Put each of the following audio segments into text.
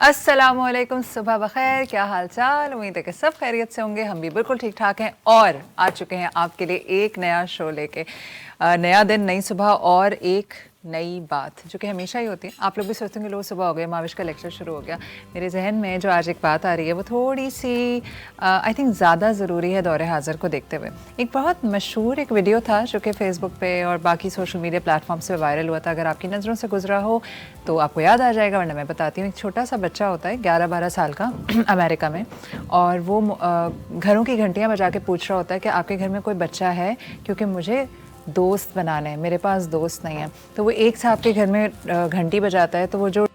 अस्सलामुअलैकुम, सुबह बखैर, क्या हाल चाल। उम्मीद है कि सब खैरियत से होंगे। हम भी बिल्कुल ठीक ठाक हैं और आ चुके हैं आपके लिए एक नया शो लेके। नया दिन, नई सुबह और एक नई बात जो कि हमेशा ही होती है। आप लोग भी सोचते हैं कि लो सुबह हो गए, माविश का लेक्चर शुरू हो गया। मेरे जहन में जो आज एक बात आ रही है वो थोड़ी सी आई थिंक ज़्यादा ज़रूरी है दौरे हाज़िर को देखते हुए। एक बहुत मशहूर एक वीडियो था जो कि फ़ेसबुक पे और बाकी सोशल मीडिया प्लेटफॉर्म्स पे वायरल हुआ था। अगर आपकी नज़रों से गुजरा हो तो आपको याद आ जाएगा, वरना मैं बताती हूँ। एक छोटा सा बच्चा होता है 11-12 साल का अमेरिका में, और वो घरों की घंटियाँ बजा के पूछ रहा होता है कि आपके घर में कोई बच्चा है, क्योंकि मुझे दोस्त बनाने हैं, मेरे पास दोस्त नहीं है। तो वो एक साहब के घर में घंटी बजाता है, तो वो जो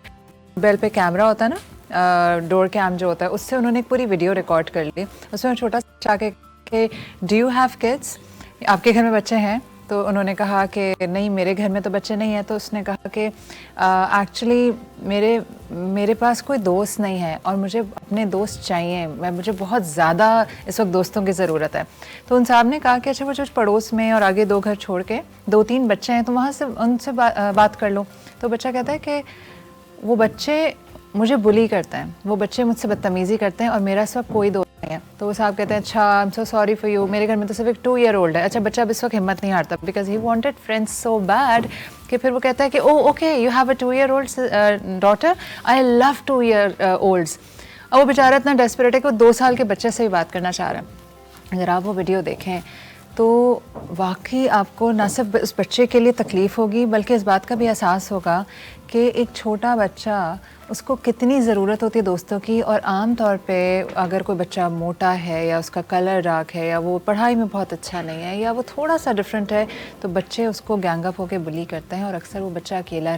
बेल पे कैमरा होता है ना, डोर कैम जो होता है, उससे उन्होंने एक पूरी वीडियो रिकॉर्ड कर ली। उसमें छोटा सा के डू यू हैव किड्स, आपके घर में बच्चे हैं? तो उन्होंने कहा कि नहीं, मेरे घर में तो बच्चे नहीं हैं। तो उसने कहा कि एक्चुअली मेरे पास कोई दोस्त नहीं है और मुझे अपने दोस्त चाहिए, मुझे बहुत ज़्यादा इस वक्त दोस्तों की ज़रूरत है। तो उन साहब ने कहा कि अच्छा, वो जो पड़ोस में और आगे 2 घर छोड़ के 2-3 बच्चे हैं, तो वहाँ से उनसे बात कर लो। तो बच्चा कहता है कि वो बच्चे मुझे बुली करते हैं, वो बच्चे मुझसे बदतमीज़ी करते हैं और मेरा इस वक्त कोई दोस्त नहीं है। तो वो साहब कहते हैं अच्छा, I am so sorry for you, मेरे घर में तो सिर्फ एक 2 ईयर ओल्ड है। अच्छा, बच्चा अब इस वक्त हिम्मत नहीं हारता because he wanted friends so bad कि फिर वो कहता है कि oh okay, you have a 2 year old daughter, I love 2 year olds. अब वो बेचारा इतना डेस्परेट है कि वो 2 साल के बच्चे से ही बात करना चाह रहा है। अगर आप वो वीडियो देखें तो वाकई आपको ना सिर्फ उस बच्चे के लिए तकलीफ़ होगी, बल्कि इस बात का भी एहसास होगा कि एक छोटा बच्चा, उसको कितनी ज़रूरत होती है दोस्तों की। और आम तौर पे अगर कोई बच्चा मोटा है या उसका कलर डार्क है या वो पढ़ाई में बहुत अच्छा नहीं है या वो थोड़ा सा डिफरेंट है, तो बच्चे उसको गैंग अप होकर बुली करते हैं और अक्सर वो बच्चा अकेला,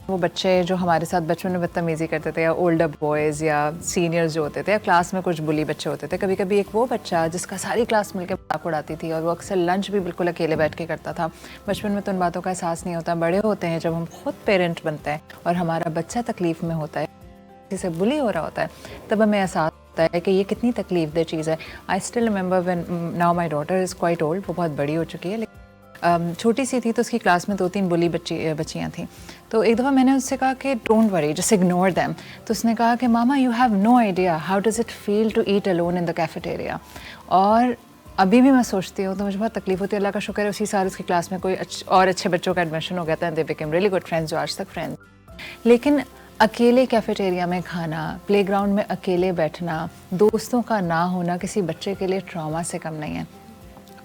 वो बच्चे जो हमारे साथ बचपन में बदतमीज़ी करते थे या ओल्डर बॉयज़ या सीनियर्स जो होते थे या क्लास में कुछ बुली बच्चे होते थे, कभी कभी एक वो बच्चा जिसका सारी क्लास मिलकर मजाक उड़ाती थी और वो अक्सर लंच भी बिल्कुल अकेले बैठ के करता था। बचपन में तो उन बातों का एहसास नहीं होता, बड़े होते हैं जब हम खुद पेरेंट बनते हैं और हमारा बच्चा तकलीफ़ में होता है, किसी से बुली हो रहा होता है, तब हमें एहसास होता है कि ये कितनी तकलीफ़देह चीज़ है। I still remember when now my daughter is quite old, वो बहुत बड़ी हो चुकी है, छोटी सी थी तो उसकी क्लास में 2-3 बुली बच्चियाँ थीं। तो एक दफ़ा मैंने उससे कहा कि don't worry, just ignore them. तो उसने कहा कि मामा, you have no idea how does it feel to eat alone in the cafeteria. और अभी भी मैं सोचती हूँ तो मुझे बहुत तकलीफ होती है। अल्लाह का शुक्र है उसी साल उसकी क्लास में कोई और अच्छे बच्चों का एडमिशन हो गया था, they became really good friends, जो आज तक फ्रेंड्स। लेकिन अकेले कैफेटेरिया में खाना, प्लेग्राउंड में अकेले बैठना, दोस्तों का ना होना किसी बच्चे के लिए ट्रॉमा से कम नहीं है।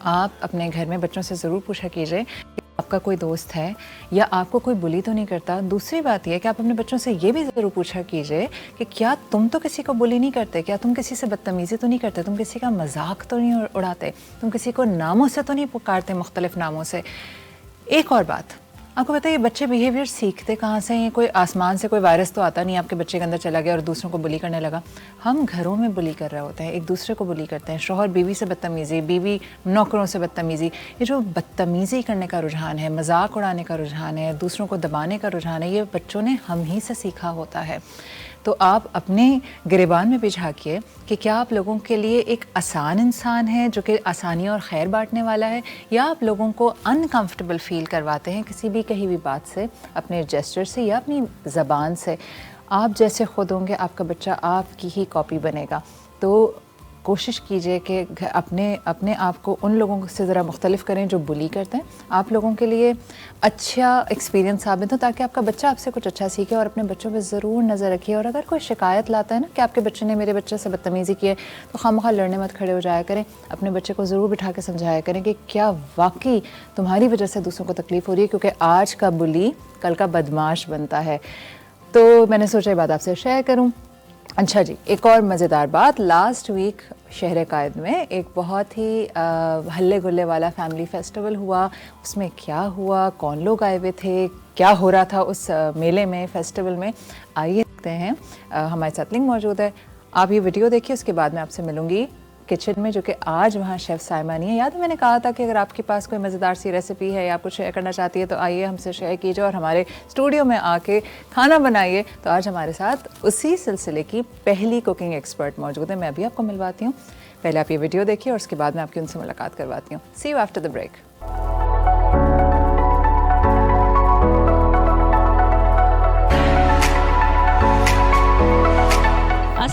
आप अपने घर में बच्चों से ज़रूर पूछा कीजिए कि आपका कोई दोस्त है या आपको कोई बुली तो नहीं करता। दूसरी बात यह है कि आप अपने बच्चों से ये भी ज़रूर पूछा कीजिए कि क्या तुम तो किसी को बुली नहीं करते, क्या तुम किसी से बदतमीज़ी तो नहीं करते, तुम किसी का मजाक तो नहीं उड़ाते, तुम किसी को नामों से तो नहीं पुकारते, मुख्तलिफ नामों से। एक और बात आपको पता है, ये बच्चे बिहेवियर सीखते कहाँ से हैं? कोई आसमान से कोई वायरस तो आता नहीं, आपके बच्चे के अंदर चला गया और दूसरों को बुली करने लगा। हम घरों में बुली कर रहे होते हैं, एक दूसरे को बुली करते हैं। शौहर बीवी से बदतमीज़ी, बीवी नौकरों से बदतमीज़ी। ये जो बदतमीज़ी करने का रुझान है, मजाक उड़ाने का रुझान है, दूसरों को दबाने का रुझान है, ये बच्चों ने हम ही से सीखा होता है। तो आप अपने गिरेबान में भी झाँकिए कि क्या आप लोगों के लिए एक आसान इंसान है जो कि आसानी और खैर बांटने वाला है, या आप लोगों को अनकंफर्टेबल फील करवाते हैं किसी भी कही हुई बात से, अपने जेस्चर से या अपनी ज़बान से। आप जैसे खुद होंगे आपका बच्चा आपकी ही कॉपी बनेगा। तो कोशिश कीजिए कि अपने आप को उन लोगों से ज़रा मुख्तलिफ करें जो बुली करते हैं। आप लोगों के लिए अच्छा एक्सपीरियंस साबित हो ताकि आपका बच्चा आपसे कुछ अच्छा सीखे। और अपने बच्चों पे ज़रूर नज़र रखिए, और अगर कोई शिकायत लाता है ना कि आपके बच्चे ने मेरे बच्चे से बदतमीज़ी की है, तो खामखा लड़ने मत खड़े हो जाया करें। अपने बच्चे को ज़रूर बिठा के समझाया करें कि क्या वाकई तुम्हारी वजह से दूसरों को तकलीफ़ हो रही है, क्योंकि आज का बुली कल का बदमाश बनता है। तो मैंने सोचा ये बात आपसे शेयर करूँ। अच्छा जी, एक और मज़ेदार बात, लास्ट वीक शहर कायद में एक बहुत ही हल्ले गुल्ले वाला फैमिली फेस्टिवल हुआ। उसमें क्या हुआ, कौन लोग आए हुए थे, क्या हो रहा था उस मेले में, फेस्टिवल में, आइए देखते हैं। हमारे साथ लिंक मौजूद है, आप ये वीडियो देखिए, उसके बाद मैं आपसे मिलूँगी किचन में, जो कि आज वहाँ शेफ़ साइमा नहीं है। याद है मैंने कहा था कि अगर आपके पास कोई मज़ेदार सी रेसिपी है या कुछ शेयर करना चाहती है तो आइए हमसे शेयर कीजिए और हमारे स्टूडियो में आके खाना बनाइए। तो आज हमारे साथ उसी सिलसिले की पहली कुकिंग एक्सपर्ट मौजूद है, मैं अभी आपको मिलवाती हूँ। पहले आप ये वीडियो देखिए और उसके बाद मैं आपकी उनसे मुलाकात करवाती हूँ। सी यू आफ्टर द ब्रेक।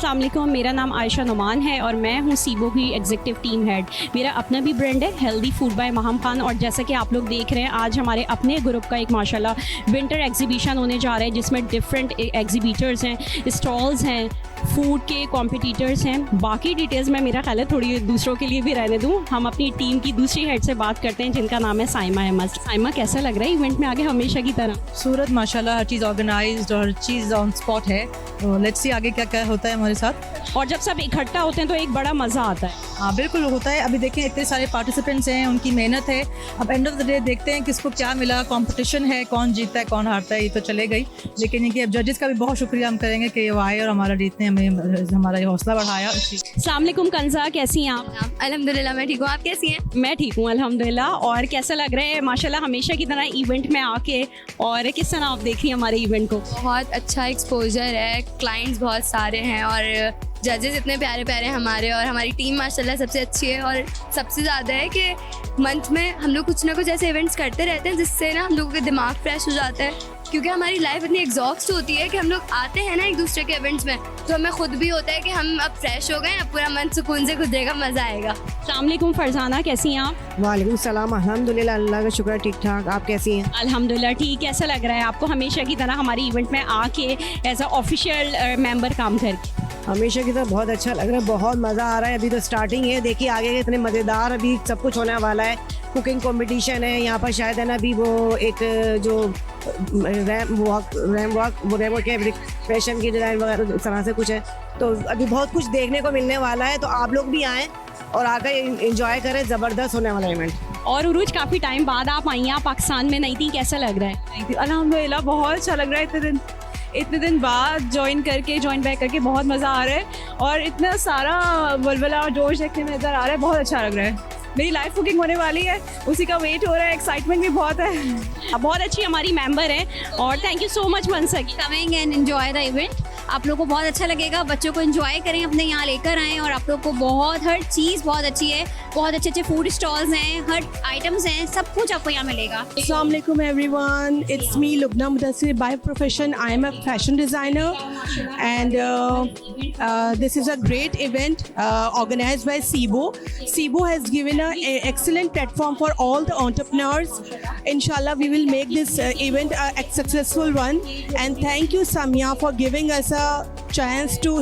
अस्सलाम वालेकुम, मेरा नाम आयशा नुमान है और मैं हूँ सीबो की एग्जीक्यूटिव टीम हेड। मेरा अपना भी ब्रांड है healthy food by Maham Khan, और जैसा कि आप लोग देख रहे हैं आज हमारे अपने ग्रुप का एक माशाल्लाह विंटर एग्जीबिशन होने जा रहा है जिसमें डिफरेंट एग्जीबिटर्स हैं, स्टॉल्स हैं, फूड के कॉम्पिटिटर्स हैं। बाकी डिटेल्स मैं मेरा ख्याल है थोड़ी दूसरों के लिए भी रहने दूँ। हम अपनी टीम की दूसरी हेड से बात करते हैं जिनका नाम है साइमा अहमद। साइमा, कैसा लग रहा है इवेंट में आगे हमेशा की तरह? सूरत माशाल्लाह हर चीज़ ऑर्गेनाइज्ड और हर चीज़ ऑन स्पॉट है। तो लेट्स सी आगे क्या क्या होता है हमारे साथ। और जब सब इकट्ठा होते हैं तो एक बड़ा मज़ा आता है। हाँ बिल्कुल होता है। अभी देखें इतने सारे पार्टिसिपेंट्स हैं, उनकी मेहनत है। अब एंड ऑफ द डे देखते हैं किसको क्या मिला। कंपटीशन है, कौन जीतता है कौन हारता है ये तो चले गई, लेकिन ये कि अब जजेस का भी बहुत शुक्रिया हम करेंगे कि वो आए और हमारा जीतने हमें हमारा ये हौसला बढ़ाया। अस्सलाम वालेकुम कंज़ा, कैसी हैं आप? अल्हम्दुलिल्लाह मैं ठीक हूँ, आप कैसी हैं? मैं ठीक हूँ अल्हम्दुलिल्लाह। और कैसा लग रहा है माशाल्लाह हमेशा की तरह इवेंट में आके, और किस तरह आप देख रही हैं हमारे इवेंट को? बहुत अच्छा एक्सपोजर है, क्लाइंट्स बहुत सारे हैं और जजेस इतने प्यारे प्यारे हमारे, और हमारी टीम माशाल्लाह सबसे अच्छी है। और सबसे ज़्यादा है कि मंथ में हम लोग कुछ ना कुछ ऐसे इवेंट्स करते रहते हैं जिससे ना हम लोगों का दिमाग फ्रेश हो जाता है, क्योंकि हमारी लाइफ इतनी एग्जॉस्ट होती है कि हम लोग आते हैं ना एक दूसरे के इवेंट्स में तो हमें खुद भी होता है कि हम अब फ्रेश हो गए, अब पूरा मन सुकून से गुजरेगा, मज़ा आएगा। अस्सलाम वालेकुम फरजाना, कैसी हैं आप? वालेकुम सलाम, अल्हम्दुलिल्लाह अल्लाह का शुक्र ठीक ठाक। आप कैसी हैं? अल्हम्दुलिल्लाह ठीक। कैसा लग रहा है आपको हमेशा की तरह हमारी इवेंट में आके एज अ ऑफिशियल मेंबर काम करके? हमेशा की तरह बहुत अच्छा लग रहा है, बहुत मज़ा आ रहा है। अभी तो स्टार्टिंग है, देखिए आगे इतने मज़ेदार अभी सब कुछ होने वाला है। कुकिंग कंपटीशन है यहाँ पर, शायद है ना अभी वो एक जो रैम के फैशन की डिज़ाइन वगैरह इस तरह से कुछ है, तो अभी बहुत कुछ देखने को मिलने वाला है। तो आप लोग भी आएँ और आकर इंजॉय करें, ज़बरदस्त होने वाला इवेंट। और उरूज, काफ़ी टाइम बाद आप आई हैं, आप पाकिस्तान में नहीं थी, कैसा लग रहा है? अल्हम्दुलिल्लाह बहुत अच्छा लग रहा है। इतने दिन बाद ज्वाइन बैक करके बहुत मज़ा आ रहा है और इतना सारा वलवला और जोश देखने में नज़र आ रहा है, बहुत अच्छा लग रहा है। मेरी लाइव कुकिंग होने वाली है, उसी का वेट हो रहा है, एक्साइटमेंट भी बहुत है। बहुत अच्छी हमारी मेंबर हैं और thank you so much once again coming and enjoy the event. आप लोगों को बहुत अच्छा लगेगा, बच्चों को एंजॉय करें, अपने यहाँ लेकर आएँ, और आप लोग को बहुत हर चीज़ बहुत अच्छी है, बहुत अच्छे अच्छे फूड स्टॉल्स हैं, हर आइटम्स हैं, सब कुछ आपको यहाँ मिलेगा। Assalamu alaikum everyone, it's me Lubna Mudassir. By profession I am a fashion designer, and this is a great event organized by SIBO. SIBO has given an excellent platform for all the entrepreneurs. Inshallah we will make this event a successful one, and thank you Samia for giving us a chance to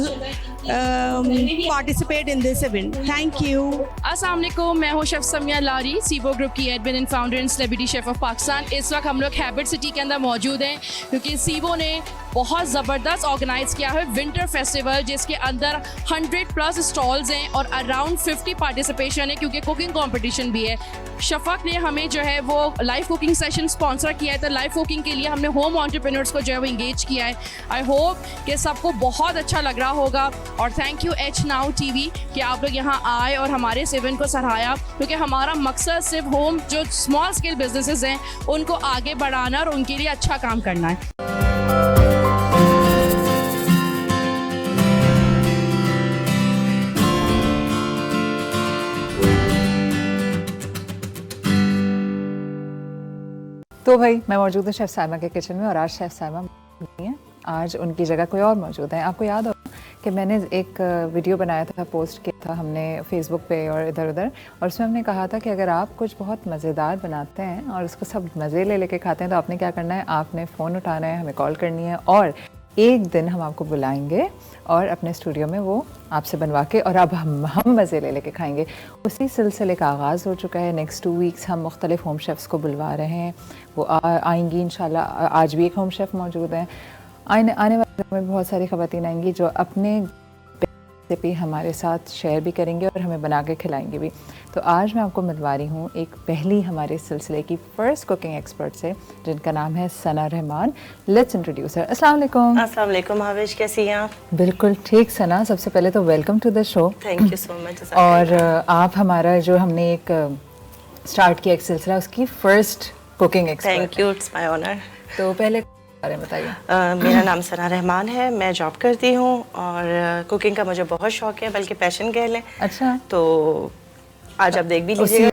participate in this event. Thank you. अस्सलाम वालेकुम, मैं हूँ chef Samiya लारी, SIBO group की admin and founder and celebrity chef of Pakistan. इस वक्त हम लोग habit city के अंदर मौजूद हैं क्योंकि सीबो ने बहुत ज़बरदस्त ऑर्गेनाइज किया है विंटर फेस्टिवल, जिसके अंदर 100+ स्टॉल्स हैं और अराउंड 50 पार्टिसिपेशन है, क्योंकि कुकिंग कंपटीशन भी है। शफक ने हमें जो है वो लाइव कुकिंग सेशन स्पॉन्सर किया है, तो लाइव कुकिंग के लिए हमने होम एंटरप्रेन्योर्स को जो है वो इंगेज किया है। आई होप कि सबको बहुत अच्छा लग रहा होगा, और thank U H now TV कि आप लोग यहाँ आए और हमारे इस इवेंट को सराहाया, क्योंकि हमारा मकसद सिर्फ होम जो स्मॉल स्केल बिजनेसेस हैं उनको आगे बढ़ाना और उनके लिए अच्छा काम करना है। तो भाई मैं मौजूद हूँ शेफ़ साइमा के किचन में, और आज शेफ़ साइमा नहीं है, आज उनकी जगह कोई और मौजूद है। आपको याद होगा कि मैंने एक वीडियो बनाया था, पोस्ट किया था हमने फेसबुक पे और इधर उधर, और उसमें हमने कहा था कि अगर आप कुछ बहुत मज़ेदार बनाते हैं और उसको सब मज़े ले लेके खाते हैं तो आपने क्या करना है, आपने फ़ोन उठाना है, हमें कॉल करनी है, और एक दिन हम आपको बुलाएंगे और अपने स्टूडियो में वो आपसे बनवा के, और अब हम मज़े ले लेके खाएंगे। उसी सिलसिले का आगाज़ हो चुका है। नेक्स्ट 2 वीक्स हम मुख्तलिफ होम शेफ़्स को बुलवा रहे हैं, वो आएंगी इंशाल्लाह। आज भी एक होम शेफ़ मौजूद हैं, आने वाले में बहुत सारी ख़वातीन आएंगी जो अपने रेसिपी हमारे साथ शेयर भी करेंगे और हमें बना के खिलाएंगे भी। तो आज मैं आपको मिलवा रही हूँ एक पहली हमारे सिलसिले की फ़र्स्ट कुकिंग एक्सपर्ट से, जिनका नाम है Sana Rehman. Let's introduce her. अस्सलाम वालेकुम। अस्सलाम वालेकुम हाविश, कैसी हैं आप? बिल्कुल ठीक सना, सबसे पहले तो welcome to the show. Thank you so much. और आप हमारा जो हमने एक स्टार्ट किया एक सिलसिला, उसकी first cooking expert. Thank you, it's my honour. तो पहले बारे में बताइए। मेरा नाम सना रहमान है, मैं जॉब करती हूँ और कुकिंग का मुझे बहुत शौक है, बल्कि पैशन कह लें। अच्छा। तो आज आप देख भी लीजिएगा।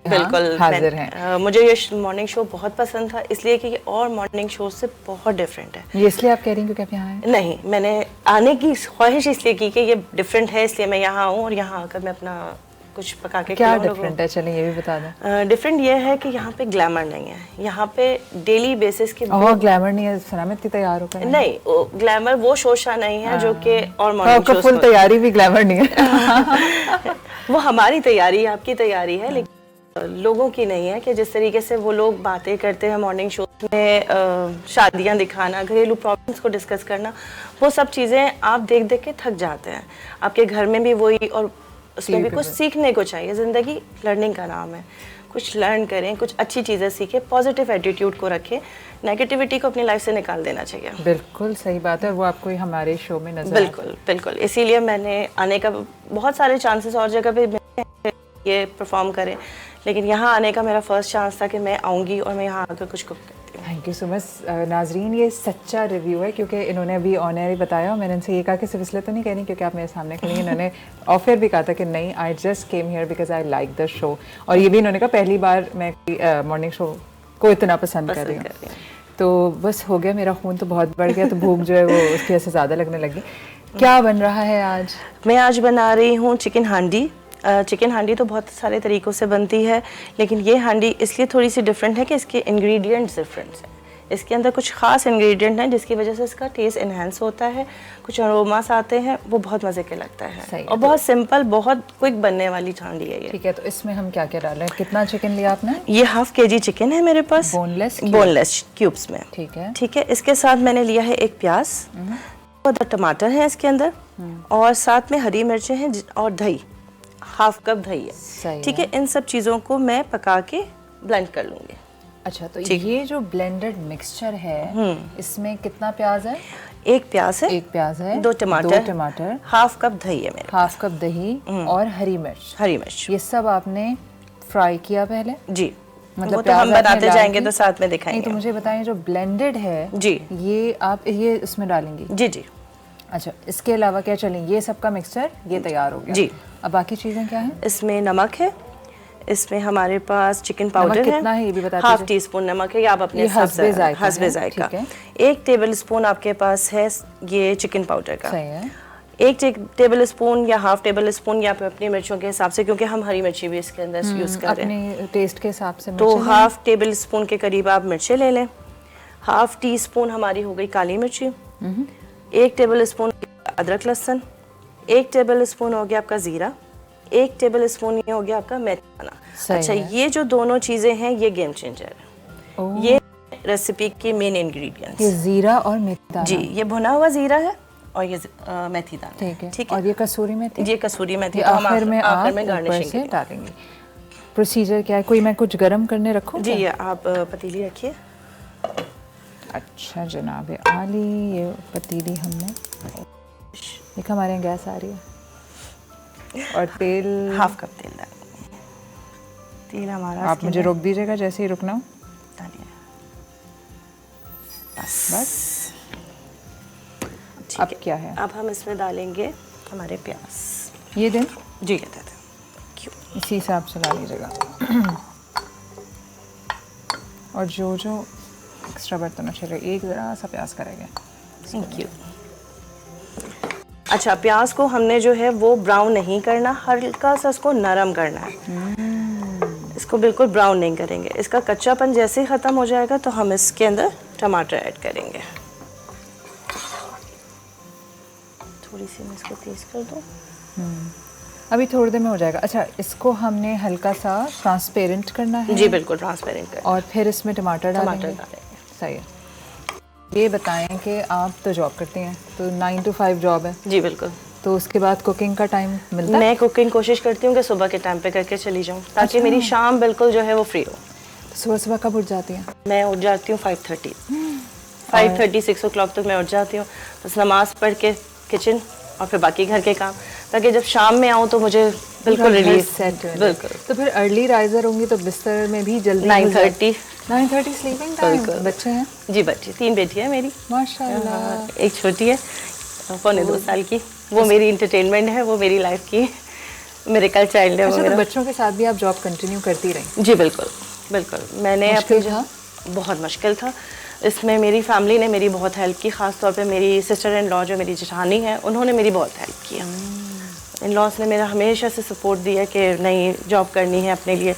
बिल्कुल हाजिर हैं। मुझे ये मॉर्निंग शो बहुत पसंद था, इसलिए कि ये और मॉर्निंग शो से बहुत डिफरेंट है। ये इसलिए आप कह रही हैं क्योंकि आप यहाँ हैं? नहीं, मैंने आने की ख्वाहिश इसलिए की कि ये डिफरेंट है, इसलिए मैं यहाँ आऊँ और यहाँ आकर मैं अपना कुछ पका के क्या खिलाऊं लोगों डिफरेंट है, चलिए ये भी बता दें। को। डिफरेंट ये है कि यहाँ पे ग्लैमर नहीं है, यहाँ पे डेली बेसिस के ओह ग्लैमर नहीं है, सुना मैं इतनी तैयार होकर नहीं, ग्लैमर वो शोशा नहीं है जो कि और मॉर्निंग आपका फुल तैयारी भी ग्लैमर नहीं है। वो हमारी तैयारी है, आपकी तैयारी है, लेकिन लोगों की नहीं है कि जिस तरीके से वो लोग बातें करते हैं मॉर्निंग शो में, शादियां दिखाना, घरेलू प्रॉब्लम्स को डिस्कस करना, वो सब चीज़ें आप देख देख के थक जाते हैं। आपके घर में भी वही, और उसमें भी कुछ सीखने को चाहिए। ज़िंदगी लर्निंग का नाम है, कुछ लर्न करें, कुछ अच्छी चीज़ें सीखें, पॉजिटिव एटीट्यूड को रखें, नेगेटिविटी को अपनी लाइफ से निकाल देना चाहिए। बिल्कुल सही बात है, वो आपको हमारे शो में नजर बिल्कुल बिल्कुल, इसीलिए मैंने आने का बहुत सारे चांसेस और जगह पे मिले हैं ये परफॉर्म करें, लेकिन यहाँ आने का मेरा फर्स्ट चांस था कि मैं आऊँगी और मैं यहाँ आकर कुछ कुक करती हूँ। थैंक यू सो मच नाजरीन, ये सच्चा रिव्यू है क्योंकि इन्होंने अभी ऑन एयर ही बताया और मैंने इनसे ये कहा कि सिर्फ इसलिए तो नहीं कह रही क्योंकि आप मेरे सामने खड़ी हैं। इन्होंने ऑफर भी कहा था कि नहीं, I just came here because I like the show, और ये भी इन्होंने कहा पहली बार मैं मॉर्निंग शो को इतना पसंद कर रही हूँ। तो बस हो गया, मेरा खून तो बहुत बढ़ गया, तो भूख जो है वो उसकी वजह से ज़्यादा लगने लगी। क्या बन रहा है आज? मैं आज बना रही हूँ चिकन हांडी। चिकन हांडी तो बहुत सारे तरीक़ों से बनती है, लेकिन ये हांडी इसलिए थोड़ी सी डिफरेंट है कि इसके इंग्रेडिएंट्स डिफरेंट हैं। इसके अंदर कुछ ख़ास इंग्रेडिएंट हैं जिसकी वजह से इसका टेस्ट इन्हेंस होता है, कुछ अरोमास आते हैं, वो बहुत मज़े के लगता है और बहुत सिंपल, बहुत क्विक बनने वाली हांडी है ये। ठीक है, तो इसमें हम क्या क्या डाल रहे हैं? कितना चिकन लिया आपने? ये हाफ केजी चिकन है मेरे पास, बोनलेस क्यूब्स में। ठीक है, ठीक है। इसके साथ मैंने लिया है एक प्याज और टमाटर है इसके अंदर, और साथ में हरी मिर्चें हैं और दही, हाफ कप दही है। ठीक है, इन सब चीज़ों को मैं पका के ब्लेंड कर लूँगी। अच्छा, तो ये जो ब्लेंडेड मिक्सचर है इसमें कितना प्याज है? एक प्याज है, एक प्याज है, दो टमाटर, हाफ कप दही है मेरे, हाफ कप दही और हरी मिर्च। ये सब आपने फ्राई किया पहले? जी, मतलब वो तो हम बनाते जाएंगे तो साथ में दिखाएंगे। नहीं तो मुझे बताएं, जो ब्लेंडेड है जी, ये आप ये इसमें डालेंगी? जी जी। अच्छा, इसके अलावा क्या चलें? ये सबका मिक्सचर ये तैयार हो गया जी। अब बाकी चीज़ें क्या हैं? इसमें नमक है, इसमें हमारे पास चिकन पाउडर है, कितना है ये भी बता दीजिए। हाफ टी स्पून नमक है, या आप अपने हस्बे जायका। एक टेबल स्पून आपके पास है ये चिकन पाउडर का। सही है। एक टेबल स्पून या हाफ टेबल स्पून, या अपनी मिर्चों के हिसाब से, क्योंकि हम हरी मिर्ची भी इसके अंदर यूज़ कर रहे हैं, अपने टेस्ट के हिसाब से। तो हाफ टेबल स्पून के करीब आप मिर्चें ले लें। हाफ टी स्पून हमारी हो गई काली मिर्ची, एक टेबल स्पून अदरक लहसुन, एक टेबल स्पून हो गया आपका ज़ीरा, एक टेबल स्पून ये हो गया आपका मेथी दाना। अच्छा, ये जो दोनों चीज़ें हैं ये गेम चेंजर है, ये रेसिपी की मेन इंग्रेडिएंट्स। ये ज़ीरा और मेथी दाना? जी, ये भुना हुआ ज़ीरा है और ये मेथी दाना। ठीक है, ठीक है। और ये कसूरी मेथी? ये कसूरी मेथी आखिर में गार्निशिंग डालेंगे। प्रोसीजर क्या है? कोई मैं कुछ गरम करने रखूँ? जी, ये आप पतीली रखिए। अच्छा जनाब आली, ये पतीली हमने देखा, हमारे यहाँ गैस आ रही है, और तेल हाफ कप तेल डालेंगे। तेल हमारा, आप मुझे रोक दीजिएगा जैसे ही रुकना हो। बस अब क्या है? अब हम इसमें डालेंगे हमारे प्याज। ये दें? जी, ये दे दें, इसी हिसाब से डाल लीजिएगा। और जो जो एक्स्ट्रा बर्तन चले, एक ज़रा सा प्याज करेंगे। Thank you. अच्छा, प्याज को हमने जो है वो ब्राउन नहीं करना, हल्का सा इसको नरम करना है। इसको बिल्कुल ब्राउन नहीं करेंगे। इसका कच्चापन जैसे ही ख़त्म हो जाएगा तो हम इसके अंदर टमाटर ऐड करेंगे। थोड़ी सी मैं इसको तेज़ कर दूँ। अभी थोड़ी देर में हो जाएगा। अच्छा, इसको हमने हल्का सा ट्रांसपेरेंट करना है? जी बिल्कुल, ट्रांसपेरेंट करना। और फिर इसमें टमाटर डालेंगे? सही है। ये बताएं कि आप तो जॉब करती हैं, तो 9 to 5 जॉब है? जी बिल्कुल। तो उसके बाद कुकिंग का टाइम मिलता है? मैं कुकिंग कोशिश करती हूँ कि सुबह के टाइम पे करके चली जाऊँ, ताकि मेरी शाम बिल्कुल जो है वो फ्री हो। तो सुबह सुबह कब उठ जाती हैं? मैं उठ जाती हूँ 5:30 6 o'clock तक मैं उठ जाती हूँ। बस नमाज पढ़ के किचन और फिर बाकी घर के काम, ताकि जब शाम में आऊँ तो मुझे बिल्कुल रिलीफ। बिल्कुल। तो फिर अर्ली राइजर होंगी तो बिस्तर में भी जल्दी? 9:30 स्लीपिंग टाइम। बच्चे हैं? जी, बच्चे 3 बेटी है मेरी माशाल्लाह। एक छोटी है 2.25 साल की, वो मेरी इंटरटेनमेंट है, वो मेरी लाइफ की। मिरेकल चाइल्ड है वो अच्छा, तो मेरा। बच्चों के साथ भी आप जॉब कंटिन्यू करती रही? जी बिल्कुल बिल्कुल। मैंने मुश्किल था? बहुत मुश्किल था। इसमें मेरी फैमिली ने मेरी बहुत हेल्प की, ख़ास तौर पे मेरी सिस्टर इन लॉ जो मेरी जेठानी है, उन्होंने मेरी बहुत हेल्प किया। इन लॉज ने मेरा हमेशा से सपोर्ट दिया कि नहीं जॉब करनी है, अपने लिए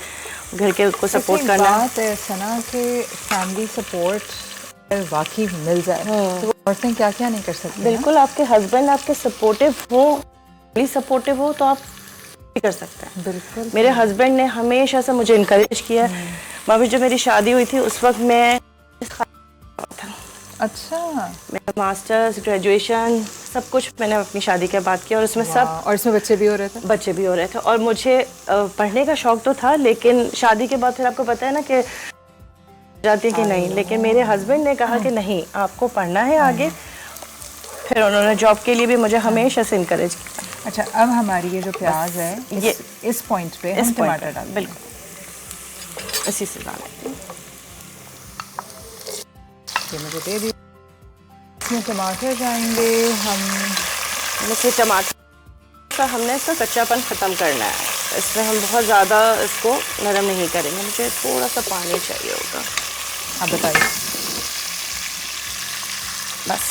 घर के को सपोर्ट करना है। बात है सना कि फैमिली सपोर्ट वाकई मिल जाए तो औरतें क्या क्या नहीं कर सकती। बिल्कुल, आपके हस्बैंड आपके सपोर्टिव हो, सपोर्टिव हो तो आप भी कर सकते हैं। बिल्कुल। मेरे हस्बैंड ने हमेशा से मुझे इनकरेज किया। भाभी जब मेरी शादी हुई थी उस वक्त मैं अच्छा, मेरा मास्टर्स ग्रेजुएशन सब कुछ मैंने अपनी शादी के बाद किया और उसमें सब और इसमें बच्चे भी हो रहे थे? बच्चे भी हो रहे थे। और मुझे पढ़ने का शौक तो था, लेकिन शादी के बाद फिर आपको पता है ना कि जाती कि नहीं, लेकिन मेरे हस्बैंड ने कहा कि नहीं आपको पढ़ना है आगे। फिर उन्होंने जॉब के लिए भी मुझे हमेशा से इनकरेज किया। अच्छा, अब हमारी ये जो प्याज है ये इस पॉइंट पे इस हम point टमाटर पे, डालें। बिल्कुल इसी से डालें। ये मुझे दे दी। इसमें टमाटर जाएंगे हम। देखिए टमाटर का हमने इसका कच्चापन ख़त्म करना है। इसमें हम बहुत ज़्यादा इसको नरम नहीं करेंगे, मुझे थोड़ा सा पानी चाहिए होगा। आप बताइए। बस।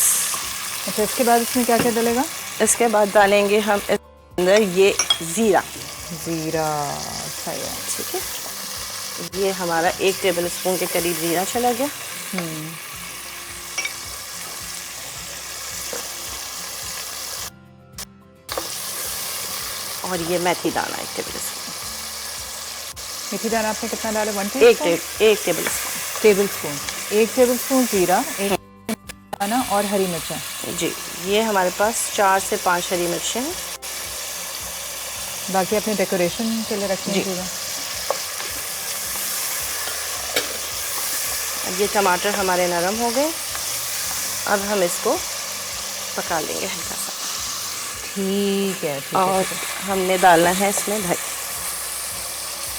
अच्छा, इसके बाद इसमें क्या क्या डलेगा? इसके बाद डालेंगे हम इसके अंदर ये ज़ीरा। ज़ीरा, सही है। ठीक है, ये हमारा 1 टेबल स्पून के करीब ज़ीरा चला गया। और ये मेथी दाना 1 टेबल स्पून। मेथी दाना आपने कितना डाला? 1 1 टेबल स्पून। 1 टेबल स्पून ज़ीरा, 1 दाना और हरी मिर्चें। जी, ये हमारे पास 4 से 5 हरी मिर्चें हैं। बाकी अपने डेकोरेशन के लिए रखनी जी। चाहिए। अब ये टमाटर हमारे नरम हो गए, अब हम इसको पका लेंगे हल्का सा। ठीक है, ठीक है, और ठीक है। हमने डालना है इसमें दही।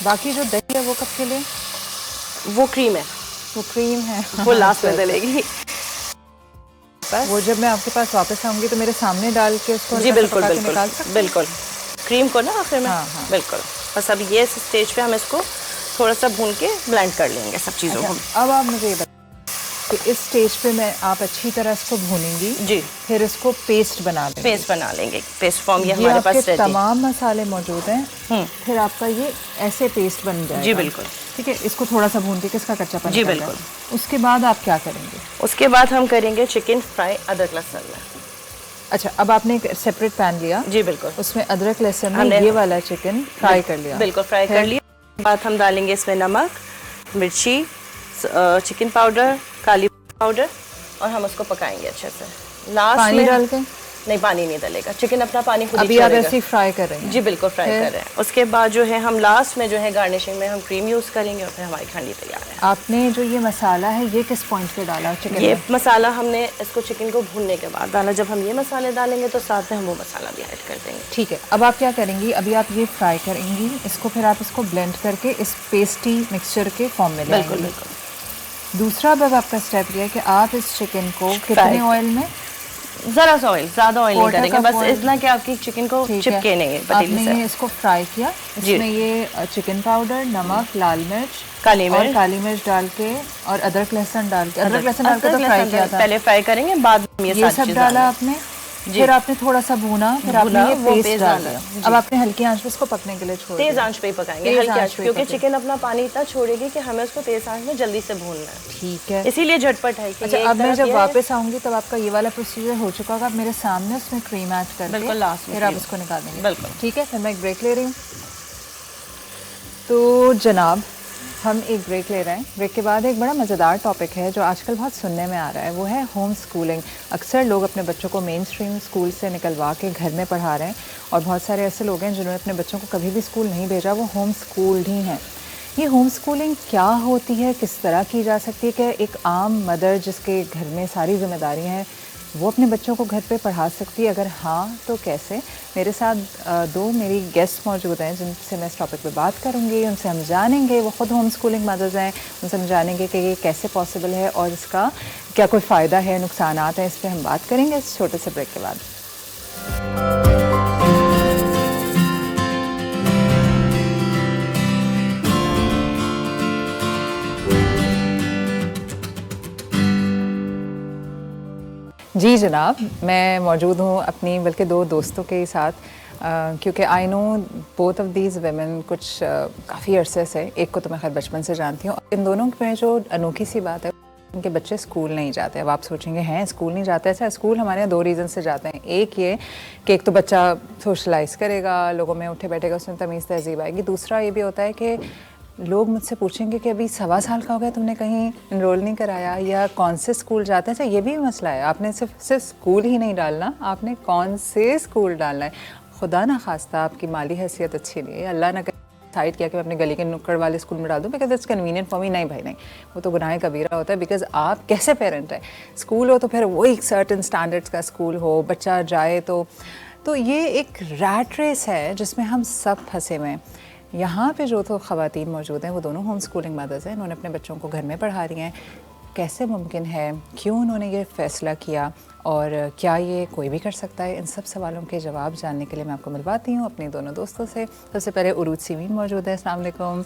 बाकी जो दही है वो कब के लिए? वो क्रीम है, वो क्रीम है, वो लास्ट में डलेगी। वो जब मैं आपके पास वापस आऊंगी तो मेरे सामने डाल के उसको जी हल्का सा बिल्कुल पका के बिल्कुल निकाल सकते हैं? बिल्कुल। क्रीम को ना आखिर में। हाँ, हाँ। बिल्कुल। बस अब ये स्टेज पे हम इसको थोड़ा सा भून के ब्लेंड कर लेंगे सब चीज़ों को। अच्छा, अब आप मुझे ये बताइए कि इस स्टेज पे मैं आप अच्छी तरह इसको भूनेंगी, जी, फिर इसको पेस्ट बना देंगे। पेस्ट बना लेंगे। पेस्ट फॉर्म ये ये हमारे आपके पास रेडी। तमाम मसाले मौजूद हैं, फिर आपका ये ऐसे पेस्ट बन जाएगा। जी बिल्कुल। ठीक है, इसको थोड़ा सा भून के किसका कच्चापन जी, निकल जाए। बिल्कुल। उसके बाद आप क्या करेंगे? उसके बाद हम करेंगे चिकन फ्राई अदरक लहसुन में। अच्छा, अब आपने एक सेपरेट पैन लिया, जी बिल्कुल। उसमें अदरक लहसुन में हमने- ये वाला चिकन फ्राई कर लिया। बिल्कुल फ्राई कर लिया। बाद हम डालेंगे इसमें नमक, मिर्ची, चिकन पाउडर, काली पाउडर, और हम उसको पकाएंगे अच्छे से। लास्ट पानी में डाल के? नहीं, पानी नहीं डलेगा, चिकन अपना पानी खुद ही अभी आप छोड़ेगा। ऐसे ही फ्राई कर रहे हैं? जी बिल्कुल फ्राई कर रहे हैं। उसके बाद जो है हम लास्ट में जो है गार्निशिंग में हम क्रीम यूज़ करेंगे और फिर हमारी खंडी तैयार है। आपने जो ये मसाला है ये किस पॉइंट पे डाला चिकन ये में? मसाला हमने इसको चिकन को भूनने के बाद डाला। जब हम ये मसाले डालेंगे तो साथ में हम वो मसाला भी ऐड कर देंगे। ठीक है, अब आप क्या करेंगी? अभी आप ये फ्राई करेंगी, इसको फिर आप इसको ब्लेंड करके इस पेस्टी मिक्सचर के फॉर्म में बिल्कुल लाएंगी। बिल्कुल। दूसरा अब आपका स्टेप ये है कि आप इस चिकन को कितने ऑयल में? ज़रा सा ऑयल, ज़्यादा ऑयल नहीं Quarter करेंगे, cup बस oil। इतना कि आपकी चिकन को ठीक चिपके है। नहीं पतीली आपने से। ये इसको फ्राई किया, जी। इसमें ये चिकन पाउडर, नमक, लाल मिर्च, काली और मिर्च, काली मिर्च डाल के और अदरक लहसुन डाल के, अदरक लहसुन डाल के तो फ्राई किया था। पहले फ्राई करेंगे, बाद में ये सारी सब चीज़ डाला डालेंगे। आपने, जी। फिर आपने थोड़ा सा भूना, फिर आपने भुना, ये वो पेस्ट पेस्ट डाल डाला। दिया। जी। अब आपने हल्की आंच पे इसको पकने के लिए छोड़ तेज दिया। आंच पे ही पकाएंगे, तेज हल्की आंच आंच, पे क्योंकि पकाएंगे। चिकन अपना पानी इतना छोड़ेगी कि हमें उसको तेज आंच में जल्दी से भूनना है। ठीक है। इसीलिए झटपट है कि अच्छा, ये अब एक मैं तरफ जब ये है। वापस आऊंगी तब आपका ये वाला प्रोसीजर हो चुका होगा। आप मेरे सामने उसमें क्रीम ऐड करके बिल्कुल लास्ट में फिर आप cream। इसको निकाल देंगे। बिल्कुल। ठीक है, फिर मैं एक ब्रेक ले रही हूँ। तो जनाब, हम एक ब्रेक ले रहे हैं। ब्रेक के बाद एक बड़ा मज़ेदार टॉपिक है जो आजकल बहुत सुनने में आ रहा है, वो है होम स्कूलिंग। अक्सर लोग अपने बच्चों को मेन स्ट्रीम स्कूल से निकलवा के घर में पढ़ा रहे हैं, और बहुत सारे ऐसे लोग हैं जिन्होंने अपने बच्चों को कभी भी स्कूल नहीं भेजा, वो होम स्कूल्ड ही हैं। ये होम स्कूलिंग क्या होती है, किस तरह की जा सकती है? कि एक आम मदर जिसके घर में सारी जिम्मेदारियाँ हैं वो अपने बच्चों को घर पे पढ़ा सकती है? अगर हाँ तो कैसे? मेरे साथ दो मेरी गेस्ट मौजूद हैं जिनसे मैं इस टॉपिक पे बात करूँगी। उनसे हम जानेंगे, वो ख़ुद होम स्कूलिंग मदर्स हैं, उनसे हम जानेंगे कि ये कैसे पॉसिबल है और इसका क्या कोई फ़ायदा है, नुकसानात हैं। इस पर हम बात करेंगे इस छोटे से ब्रेक के बाद। जी जनाब, मैं मौजूद हूँ अपनी बल्कि 2 दोस्तों के साथ, क्योंकि I know both of these women कुछ काफ़ी अरसे से, एक को तो मैं खैर बचपन से जानती हूँ। इन दोनों में जो अनोखी सी बात है, उनके बच्चे स्कूल नहीं जाते। अब आप सोचेंगे हैं स्कूल नहीं जाते? अच्छा, स्कूल हमारे यहाँ 2 रीज़न से जाते हैं। एक ये कि एक तो बच्चा सोशलाइज करेगा, लोगों में उठे बैठेगा, उसमें तमीज़ तहज़ीब आएगी। दूसरा ये भी होता है कि लोग मुझसे पूछेंगे कि अभी 1.25 साल का हो गया, तुमने कहीं इनरोल नहीं कराया, या कौन से स्कूल जाते हैं। अच्छा, ये भी मसला है, आपने सिर्फ स्कूल ही नहीं डालना, आपने कौन से स्कूल डालना है। खुदा ना खास्ता आपकी माली हैसियत अच्छी नहीं है, अल्लाह ना डिसाइड किया कि मैं अपने गली के नुक्कड़ वाले स्कूल में डाल दूँ because it's convenient for me. नहीं भाई नहीं, वो तो गुनाह कबीरा होता है। बिकॉज आप कैसे पेरेंट है, स्कूल हो तो फिर वो एक सर्टन स्टैंडर्ड्स का स्कूल हो, बच्चा जाए तो ये एक रैट रेस है जिसमें हम सब फंसे हुए हैं। यहाँ पे जो तो ख़वातीन मौजूद हैं वो दोनों होम स्कूलिंग मदर्स हैं, इन्होंने अपने बच्चों को घर में पढ़ा रही हैं। कैसे मुमकिन है, क्यों उन्होंने ये फ़ैसला किया, और क्या ये कोई भी कर सकता है? इन सब सवालों के जवाब जानने के लिए मैं आपको मिलवाती हूँ अपने दोनों दोस्तों से। सबसे पहले उरूज सीमीन मौजूद है। अस्सलाम वालेकुम।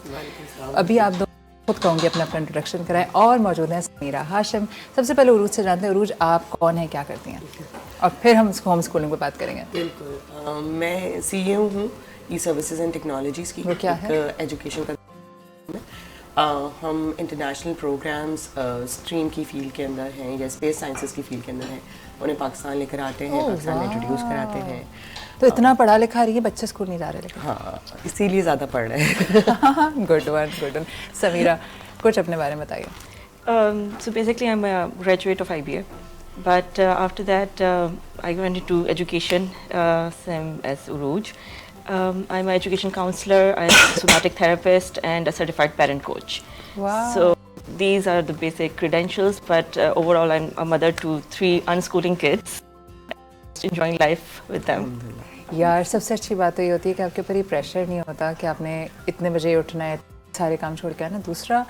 अभी आप खुद कहूँगी अपना इंट्रोडक्शन कराएं। और मौजूद हैं समीरा हाशिम। सबसे पहले उरूज से जानते हैं, उरूज आप कौन हैं, क्या करती हैं, और फिर हम होम स्कूलिंग पर बात करेंगे। बिल्कुल, मैं CEO हूँ ई सर्विसेज एंड टेक्नोलॉजीज़ की। वो क्या है? एजुकेशन का हम इंटरनेशनल प्रोग्राम्स स्ट्रीम की फील्ड के अंदर हैं या स्पेस साइंसेस की फील्ड के अंदर हैं, उन्हें पाकिस्तान लेकर आते हैं, पाकिस्तान में इंट्रोड्यूस कराते हैं। तो इतना पढ़ा लिखा रही है, बच्चे स्कूल नहीं जा रहे लेकिन। हाँ, इसीलिए ज़्यादा पढ़ रहे हैं। Good one. समीरा, कुछ अपने बारे में बताइए। So basically, I'm a graduate of IBA, but after that, I went into education, same as Uruj. I'm an education counselor, I'm a somatic therapist, and a certified parent coach. Wow. So these are the basic credentials, but overall, I'm a mother to 3 unschooling kids, enjoying life with them. यार, सबसे अच्छी बात तो ये होती है कि आपके ऊपर ये प्रेशर नहीं होता कि आपने इतने बजे उठना है, सारे काम छोड़ के आना। दूसरा,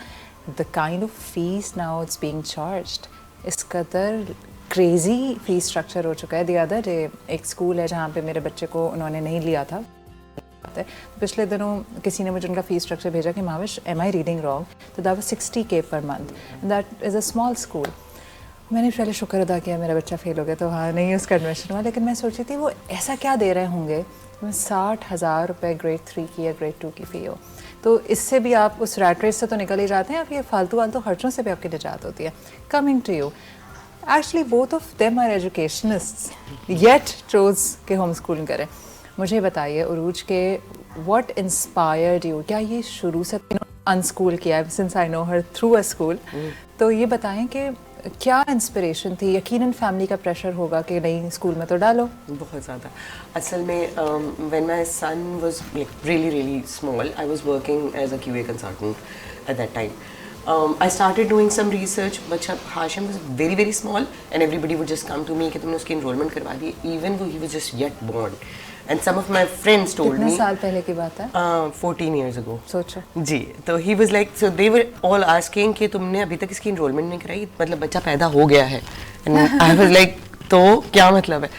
the kind of fees now it's being charged, इस कदर क्रेजी फीस स्ट्रक्चर हो चुका है। द अदर डे एक स्कूल है जहाँ पे मेरे बच्चे को उन्होंने नहीं लिया था। पिछले दिनों किसी ने मुझे उनका फीस स्ट्रक्चर भेजा कि Mavish, am I reading wrong? तो that was 60K per month, that is a small school. मैंने पहले शुक्र अदा किया मेरा बच्चा फेल हो गया तो हाँ नहीं उसका एडमिशन हुआ, लेकिन मैं सोची थी वो ऐसा क्या दे रहे होंगे 60,000 रुपये ग्रेड 3 की या ग्रेड 2 की फ़ी हो। तो इससे भी आप उस रैट रेस से तो निकल ही जाते हैं, आप ये फालतू खर्चों से भी आपकी निजात होती है। Coming to you, actually both of them are educationists yet chose के होम स्कूलिंग करें। मुझे बताइए उरूज के, व्हाट इंस्पायर्ड यू? क्या ये शुरू से अनस्कूल किया है, since I know her through a school, तो ये बताएं कि क्या इंस्पिरेशन थी? यकीनन फैमिली का प्रेशर होगा कि नहीं स्कूल में तो डालो। बहुत ज़्यादा। असल में when my son was really small, I was working as a QA consultant at that time. I started doing some research, but Hashim was very small and everybody would just come to me कि तुमने उसकी enrollment करवा दी, even though he was just yet born. And some of my friends told me. कितने साल पहले की बात है? 14 years ago. सोचो जी, तो he was like, so they were all asking कि तुमने अभी तक इसकी enrollment नहीं कराई, मतलब बच्चा पैदा हो गया है। And I was like, तो क्या मतलब है?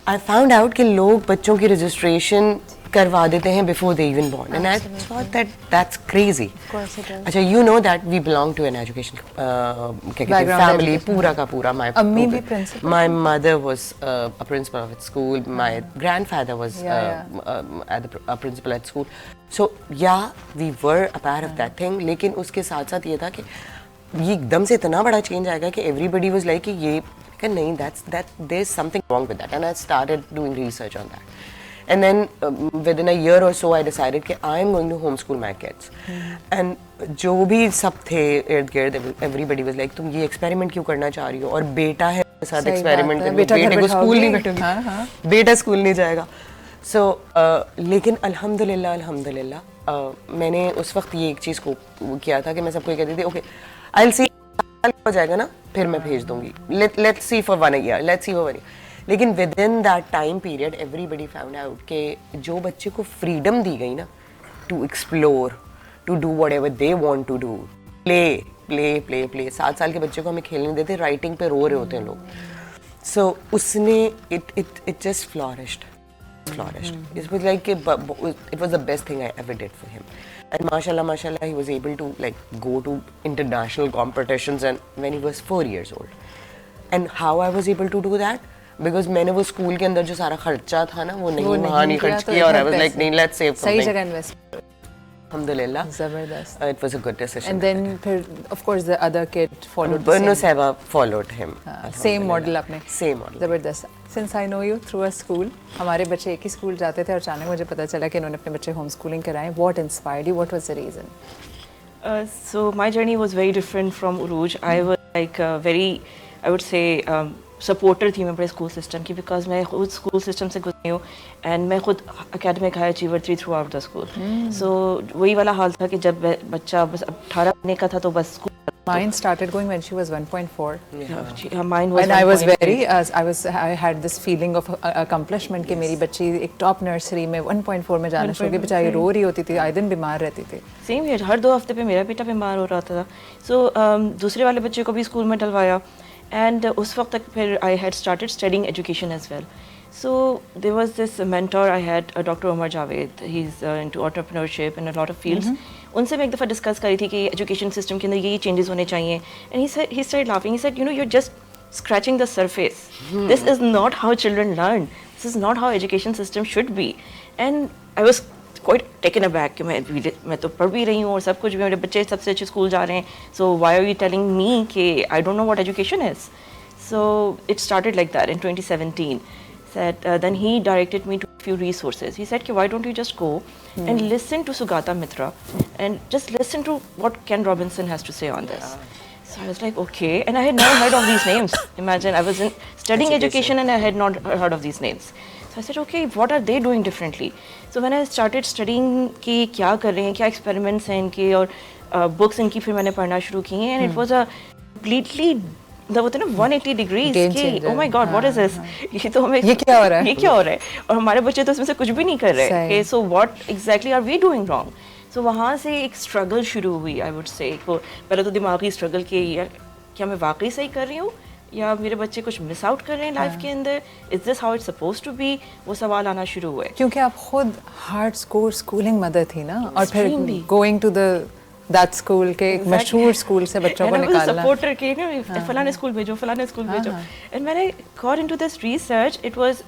I found out कि लोग बच्चों की registration करवा देते हैं before they even born, and I thought that that's crazy. अच्छा, you know that we belong to an education क्या कहते हैं family, पूरा का पूरा। अम्मी भी principal? My mother was a principal of its school. My grandfather was a principal at school. So yeah, we were a part of that thing. लेकिन उसके साथ साथ ये था कि ये एकदम से इतना बड़ा change आएगा कि everybody was like कि ये कि नहीं, there's something wrong with that, and I started doing research on that. And then within a year or so I decided कि I am going to homeschool my kids. And जो भी सब थे इर्द गिर्द, everybody was like तुम ये experiment क्यों करना चाह रही हो, और बेटा है साथ experiment करने, बेटे को स्कूल नहीं बैठोगी, बेटा स्कूल नहीं जाएगा। So लेकिन अल्हम्दुलिल्लाह मैंने उस वक्त ये एक चीज़ को किया था कि मैं सबको ये कहती थी, okay I'll see हो जाएगा ना फिर मैं भेज दूंगी, let's see for 1 year. लेकिन within that time period everybody found out कि जो बच्चे को फ्रीडम दी गई ना to explore, to do whatever they want to do, play 7 साल के बच्चे को हमें खेलने देते, राइटिंग पे रो रहे होते हैं लोग। सो उसने it just flourished. It was like it was the best thing I ever did for him, and mashallah he was able to like go to international competitions, and when he was 4 years old. And how I was able to do that, because मैंने वो school के अंदर जो सारा खर्चा था ना वो नहीं वहाँ नहीं खर्च किया, और आई वाज लाइक नहीं, लेट्स सेव सही जगह इन्वेस्ट, alhamdulillah, जबरदस्त. it was a good decision. And then फिर of course the other kid followed the Banu same. Seba followed him. Same model आपने. Same model. जबरदस्त. Since I know you through a school, हमारे बच्चे एक ही school जाते थे और अचानक मुझे पता चला कि इन्होंने अपने बच्चे होम स्कूलिंग कराएं. What inspired you? What was the reason? So my journey was very different from Uruj. I was like very, I would say, supporter थी मैं बड़े स्कूल सिस्टम की, बिकॉज मैं खुद स्कूल सिस्टम से गुजरी हूँ एंड मैं खुद एकेडमिक हाई अचीवर थी थ्रू आउट द स्कूल. सो वही वाला हाल था कि जब बच्चा बस 18 महीने का था तो बस school. Mine started going when she was 1.4. Mine was. And I was very, I had this feeling of accomplishment कि मेरी बच्ची एक टॉप नर्सरी में 1.4 में जाना शुरू की, बेचारी रो रही होती थी, आए दिन बीमार रहती थी. सेम हियर, हर 2 हफ्ते पे मेरा बेटा बीमार हो रहा था. सो दूसरे वाले बच्चे को भी स्कूल में डलवाया एंड उस वक्त तक फिर I had started studying education as well. So there was this mentor I had, Dr. Omar Javed. He's into entrepreneurship in a lot of fields. उनसे मैं एक दफ़ा डिस्कस करी थी कि एजुकेशन सिस्टम के अंदर ये चेंजेस होने चाहिए. And he started laughing. He said, you know, you're just scratching the surface. This is not how children learn. This is not how education system should be. And I was quite taken aback कि मैं तो पढ़ भी रही हूँ और सब कुछ भी, मेरे बच्चे सबसे अच्छे स्कूल जा रहे हैं. So why are you telling me कि I don't know what education is? So it started like that in 2017. Then he directed me to a few resources. He said, why don't you just go and listen to Sugata Mitra and just listen to what Ken Robinson has to say on this. So I was like, okay. And I had never heard of these names. Imagine, I was studying education and I had not heard of these names. So I said, okay, what are they doing differently? So when I started studying कि क्या कर रहे हैं, क्या experiments हैं इनके, और books इनकी फिर मैंने पढ़ना शुरू की हैं, and it was a completely वो तो ना 180 degrees कि oh my god, what is this? ये तो हमें ये क्या हो रहा है? ये क्या हो रहा है? और हमारे बच्चे तो इसमें से कुछ भी नहीं कर रहे हैं. So what exactly are we doing wrong? So वहाँ से एक स्ट्रगल शुरू हुई, I would say. पहले तो दिमागी स्ट्रगल कि यार क्या मैं वाकई सही कर रही हूँ या मेरे बच्चे कुछ मिस आउट कर रहे हैं लाइफ के अंदर? Is this how it's supposed to be? वो सवाल आना शुरू हुए. क्योंकि आप खुद हार्ड स्कोर स्कूलिंग मदर थी ना, और फिर going to the that school के एक मशहूर स्कूल से बच्चों को निकालना, सपोर्टर के ना फलाने स्कूल भेजो, फलाने स्कूल भेजो. एंड मैंने got into this research. It was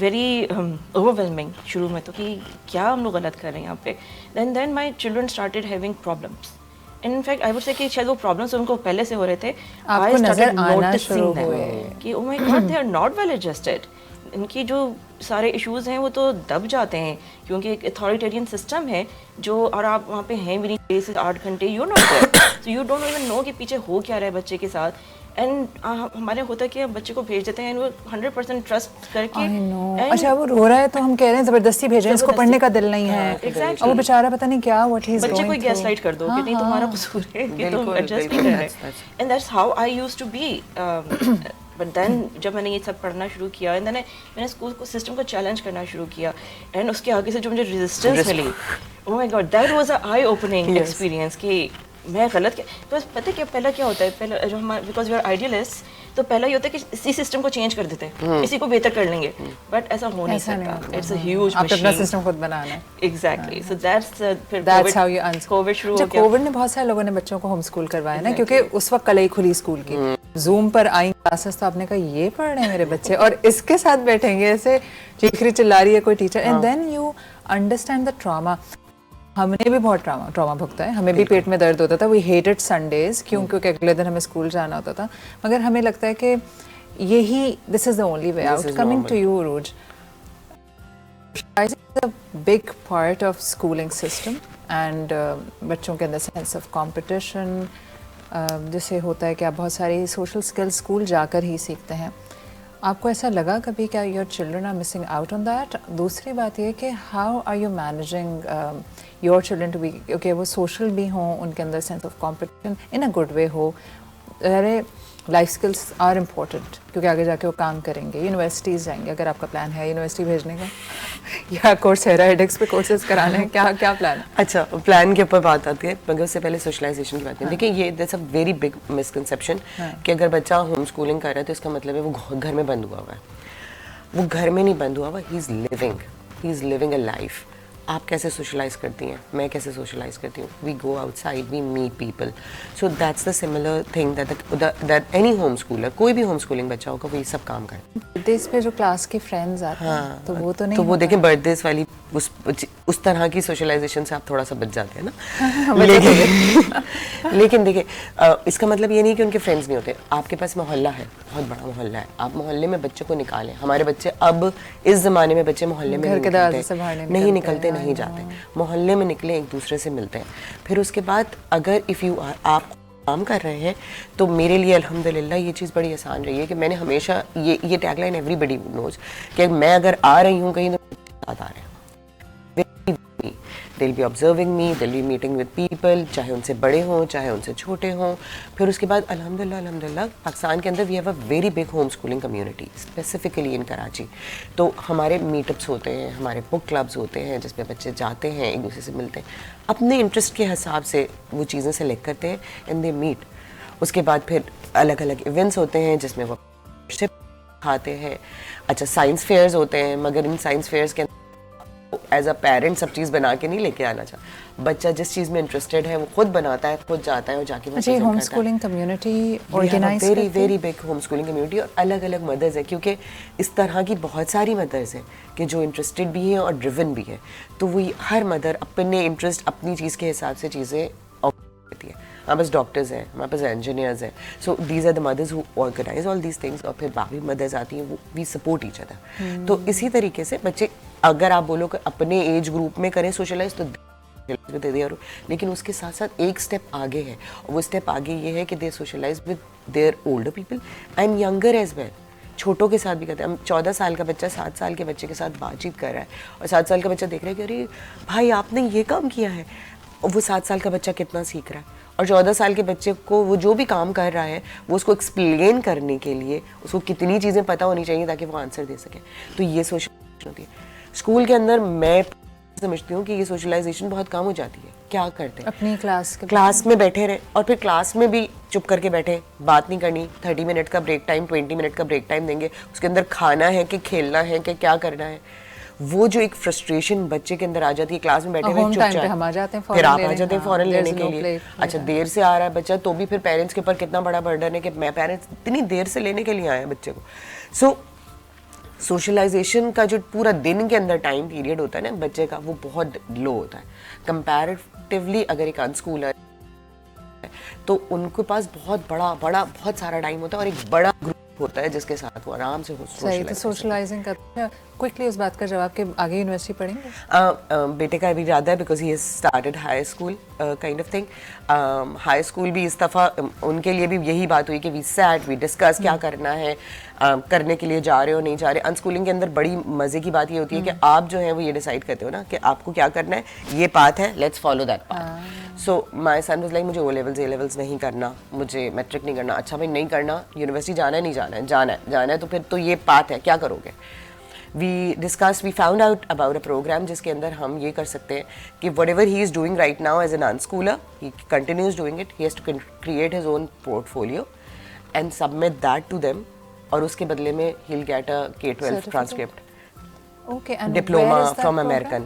very overwhelming शुरू में तो कि क्या हम लोग गलत कर रहे हैं यहाँ पे. Then my children started having problems. And in fact, I would say कि शायद वो problems उनको पहले से हो रहे थे. आपको नजर आना शुरू हुए कि oh my God, they are not well adjusted. इनकी जो सारे इश्यूज हैं वो तो दब जाते हैं क्योंकि एक अथॉरिटेरियन सिस्टम है जो, और आप वहाँ पे हैं भी नहीं 6 से 8 घंटे. You not there, so you don't even know कि पीछे हो क्या रहा है बच्चे के साथ. एंड हमारे होता है कि बच्चे को भेज देते हैं वो 100% ट्रस्ट करके. अच्छा वो रो रहा है तो हम कह रहे हैं जबरदस्ती भेजें, इसको पढ़ने का दिल नहीं है. Exactly. और वो बेचारा पता नहीं क्या व्हाट ही इज गोइंग बच्चे थ्रू. को गैसलाइट कर दो कि नहीं तुम्हारा कसूर है कि तुम एडजस्ट नहीं कर रहे. And that's how I used to be. But then जब मैंने ये सब पढ़ना शुरू किया एंड मैंने स्कूल को सिस्टम को चैलेंज करना शुरू किया एंड उसके आगे से जो मुझे रेजिस्टेंस मिली, oh my god, that was a eye opening experience कि मैं गलत क्या. तो पता है क्या पहला क्या होता है, पहला जो हमारा बिकॉज वी आर आइडियलिस्ट, तो पहला ये होता है कि इसी सिस्टम को चेंज कर देते हैं, इसी को बेहतर कर लेंगे. बट ऐसा हो नहीं सकता. It's a huge machine. अपना सिस्टम खुद बनाना है. Exactly. So that's how you Covid शुरू हो गया. कोविड ने बहुत सारे लोगों ने बच्चों को होम स्कूल करवाया ना, क्योंकि उस वक्त कल ही खुली स्कूल की. जूम पर आई क्लासेस तो आपने कहा ये पढ़ रहे हैं मेरे बच्चे और इसके साथ बैठेंगे ऐसे चीख रही चिल्ला रही है कोई teacher. And then you understand the trauma. हमने भी बहुत ट्रॉमा भुगता है, हमें भी पेट में दर्द होता था. वी हेटेड संडेज क्योंकि अगले दिन हमें स्कूल जाना होता था. मगर हमें लगता है कि यही this is the only way out. Coming to you Rose, a big part of schooling system and बच्चों के अंदर सेंस ऑफ कंपटीशन जैसे होता है कि आप बहुत सारी सोशल स्किल्स स्कूल जाकर ही सीखते हैं. आपको ऐसा लगा कभी क्या your children are missing out on that? दूसरी बात ये कि how are you managing your children to be okay, वो सोशल भी हों, उनके अंदर sense of competition in a good way हो. अरे लाइफ स्किल्स आर इम्पोर्टेंट क्योंकि आगे जाके वो काम करेंगे, यूनिवर्सिटीज़ जाएंगे. अगर आपका प्लान है यूनिवर्सिटी भेजने का या कोर्सेरा एडेक्स पे कोर्सेज कराने हैं, क्या प्लान है? अच्छा, प्लान के ऊपर बात आती है मगर उससे पहले सोशलाइजेशन की बात करें. देखिए ये that's a very big misconception कि अगर बच्चा होम स्कूलिंग कर रहा है तो इसका मतलब है वो घर में बंद हुआ हुआ है. वो घर में नहीं बंद हुआ हुआ, he is living a life. आप कैसे सोशलाइज करती हैं, मैं कैसे सोशलाइज करती हूँ, we go outside, we meet people. So that's the similar thing that any home schooler, कोई भी होम स्कूलिंग बच्चा होगा वो ये सब काम करे. बर्थडेज पे जो क्लास के फ्रेंड्स आते हैं तो वो तो नहीं तो वो होता। देखें बर्थडेज वाली उस तरह की सोशलाइजेशन से आप थोड़ा सा बच जाते हैं ना. लेकिन देखिए इसका मतलब ये नहीं कि उनके फ्रेंड्स नहीं होते. आपके पास मोहल्ला है, बहुत बड़ा मोहल्ला है, आप मोहल्ले में बच्चे को निकालें. हमारे बच्चे अब इस ज़माने में बच्चे मोहल्ले में घर के दरवाजे से बाहर नहीं निकलते, नहीं जाते, मोहल्ले में निकले, एक दूसरे से मिलते हैं. फिर उसके बाद अगर इफ़ यू आर आप काम कर रहे हैं तो मेरे लिए अल्हम्दुलिल्लाह ये चीज़ बड़ी आसान रही है कि मैंने हमेशा ये टैगलाइन एवरीबडी नोज कि मैं अगर आ रही हूँ कहीं तो साथ आ रहे हैं. They'll be observing me, they'll be meeting with people, चाहे उनसे बड़े हों चाहे उनसे छोटे हों. फिर उसके बाद अल्हम्दुलिल्लाह पाकिस्तान के अंदर we have a very big home schooling community specifically in Karachi. तो हमारे मीटअप्स होते हैं, हमारे बुक क्लब्स होते हैं जिसमें बच्चे जाते हैं, एक दूसरे से मिलते हैं, अपने इंटरेस्ट के हिसाब से वो चीज़ें सेलेक्ट करते हैं एंड दे मीट. उसके बाद फिर अलग अलग इवेंट्स होते हैं जिसमें वो खाते हैं. अच्छा साइंस फेयर्स होते हैं, मगर इन साइंस फेयर्स के एज अ पेरेंट सब चीज़ बना के नहीं लेके आना चाहिए. बच्चा जिस चीज़ में इंटरेस्टेड है वो खुद बनाता है, खुद जाता है और जाके अच्छा home schooling community organize very very big home schooling community. और अलग अलग मदर्स है क्योंकि इस तरह की बहुत सारी मदर्स हैं कि जो इंटरेस्टेड भी हैं और ड्रिवन भी है. तो वही हर मदर अपने इंटरेस्ट अपनी चीज़ के हिसाब से चीज़ें करती है. हमारे पास डॉक्टर्स हैं, हमारे पास इंजीनियर्स हैं. So these are the mothers who organize all these things. और फिर बाकी मदर्स आती हैं, वो वी सपोर्ट ईच अदर. तो इसी तरीके से बच्चे अगर आप बोलो कि अपने एज ग्रुप में करें सोशलाइज तो दे दिया, लेकिन उसके साथ साथ एक स्टेप आगे है. और वो स्टेप आगे ये है कि they socialize with their older people and younger as well. छोटों के साथ भी करते हैं. हम 14 साल का बच्चा 7 साल के बच्चे के साथ बातचीत कर रहा है और 7 साल का बच्चा देख रहा है कि अरे भाई आपने ये काम किया है. और वो 7 साल का बच्चा कितना सीख रहा है और 14 साल के बच्चे को वो जो भी काम कर रहा है वो उसको एक्सप्लेन करने के लिए उसको कितनी चीज़ें पता होनी चाहिए ताकि वो आंसर दे सके. तो ये सोशलाइजेशन होती है. स्कूल के अंदर मैं समझती हूँ कि ये सोशलाइजेशन बहुत कम हो जाती है. क्या करते हैं अपनी क्लास में बैठे रहे और फिर क्लास में भी चुप करके बैठे, बात नहीं करनी. 30 मिनट का ब्रेक टाइम, 20 मिनट का ब्रेक टाइम देंगे, उसके अंदर खाना है कि खेलना है कि क्या करना है. वो जो एक फ्रस्ट्रेशन बच्चे के अंदर आ जाती है क्लास में बैठे हुए चुपचाप, फिर आप आ जाते हैं फौरन लेने के लिए. अच्छा देर से आ रहा है बच्चा तो भी फिर पेरेंट्स के ऊपर कितना बड़ा बर्डन है कि मैं पेरेंट्स इतनी देर से लेने के लिए आए बच्चे को. सो सोशलाइजेशन का जो पूरा दिन के अंदर टाइम पीरियड होता है ना बच्चे का, वो बहुत लो होता है कंपैरेटिवली. अगर एक अनस्कूलर तो उनके पास बहुत सारा टाइम होता है और एक बड़ा ग्रुप होता है जिसके साथ वो आराम से सोशलाइजिंग करते हैं. क्विकली उस बात का जवाब के आगे यूनिवर्सिटी पढ़ेंगे. बेटे का अभी इरादा है because he started high school kind of thing. High school भी इस दफ़ा उनके लिए भी यही बात हुई कि वी सैट वी डिस्कस क्या करना है, करने के लिए जा रहे हो नहीं जा रहे. अनस्कूलिंग के अंदर बड़ी मज़े की बात ये होती है कि आप जो है वो ये डिसाइड करते हो ना कि आपको क्या करना है, ये पाथ है, let's follow that path. So my son was like मुझे ए लेवल्स नहीं करना, मुझे मैट्रिक नहीं करना. अच्छा भाई नहीं करना, यूनिवर्सिटी जाना है नहीं जाना है तो फिर तो ये पाथ है, क्या करोगे. We found out about a program जिसके अंदर हम ये कर सकते हैं कि whatever he is doing right now as an unschooler, he continues doing it, he has to create his own portfolio and submit that to them. और उसके बदले में he will get a K-12 transcript, diploma from America.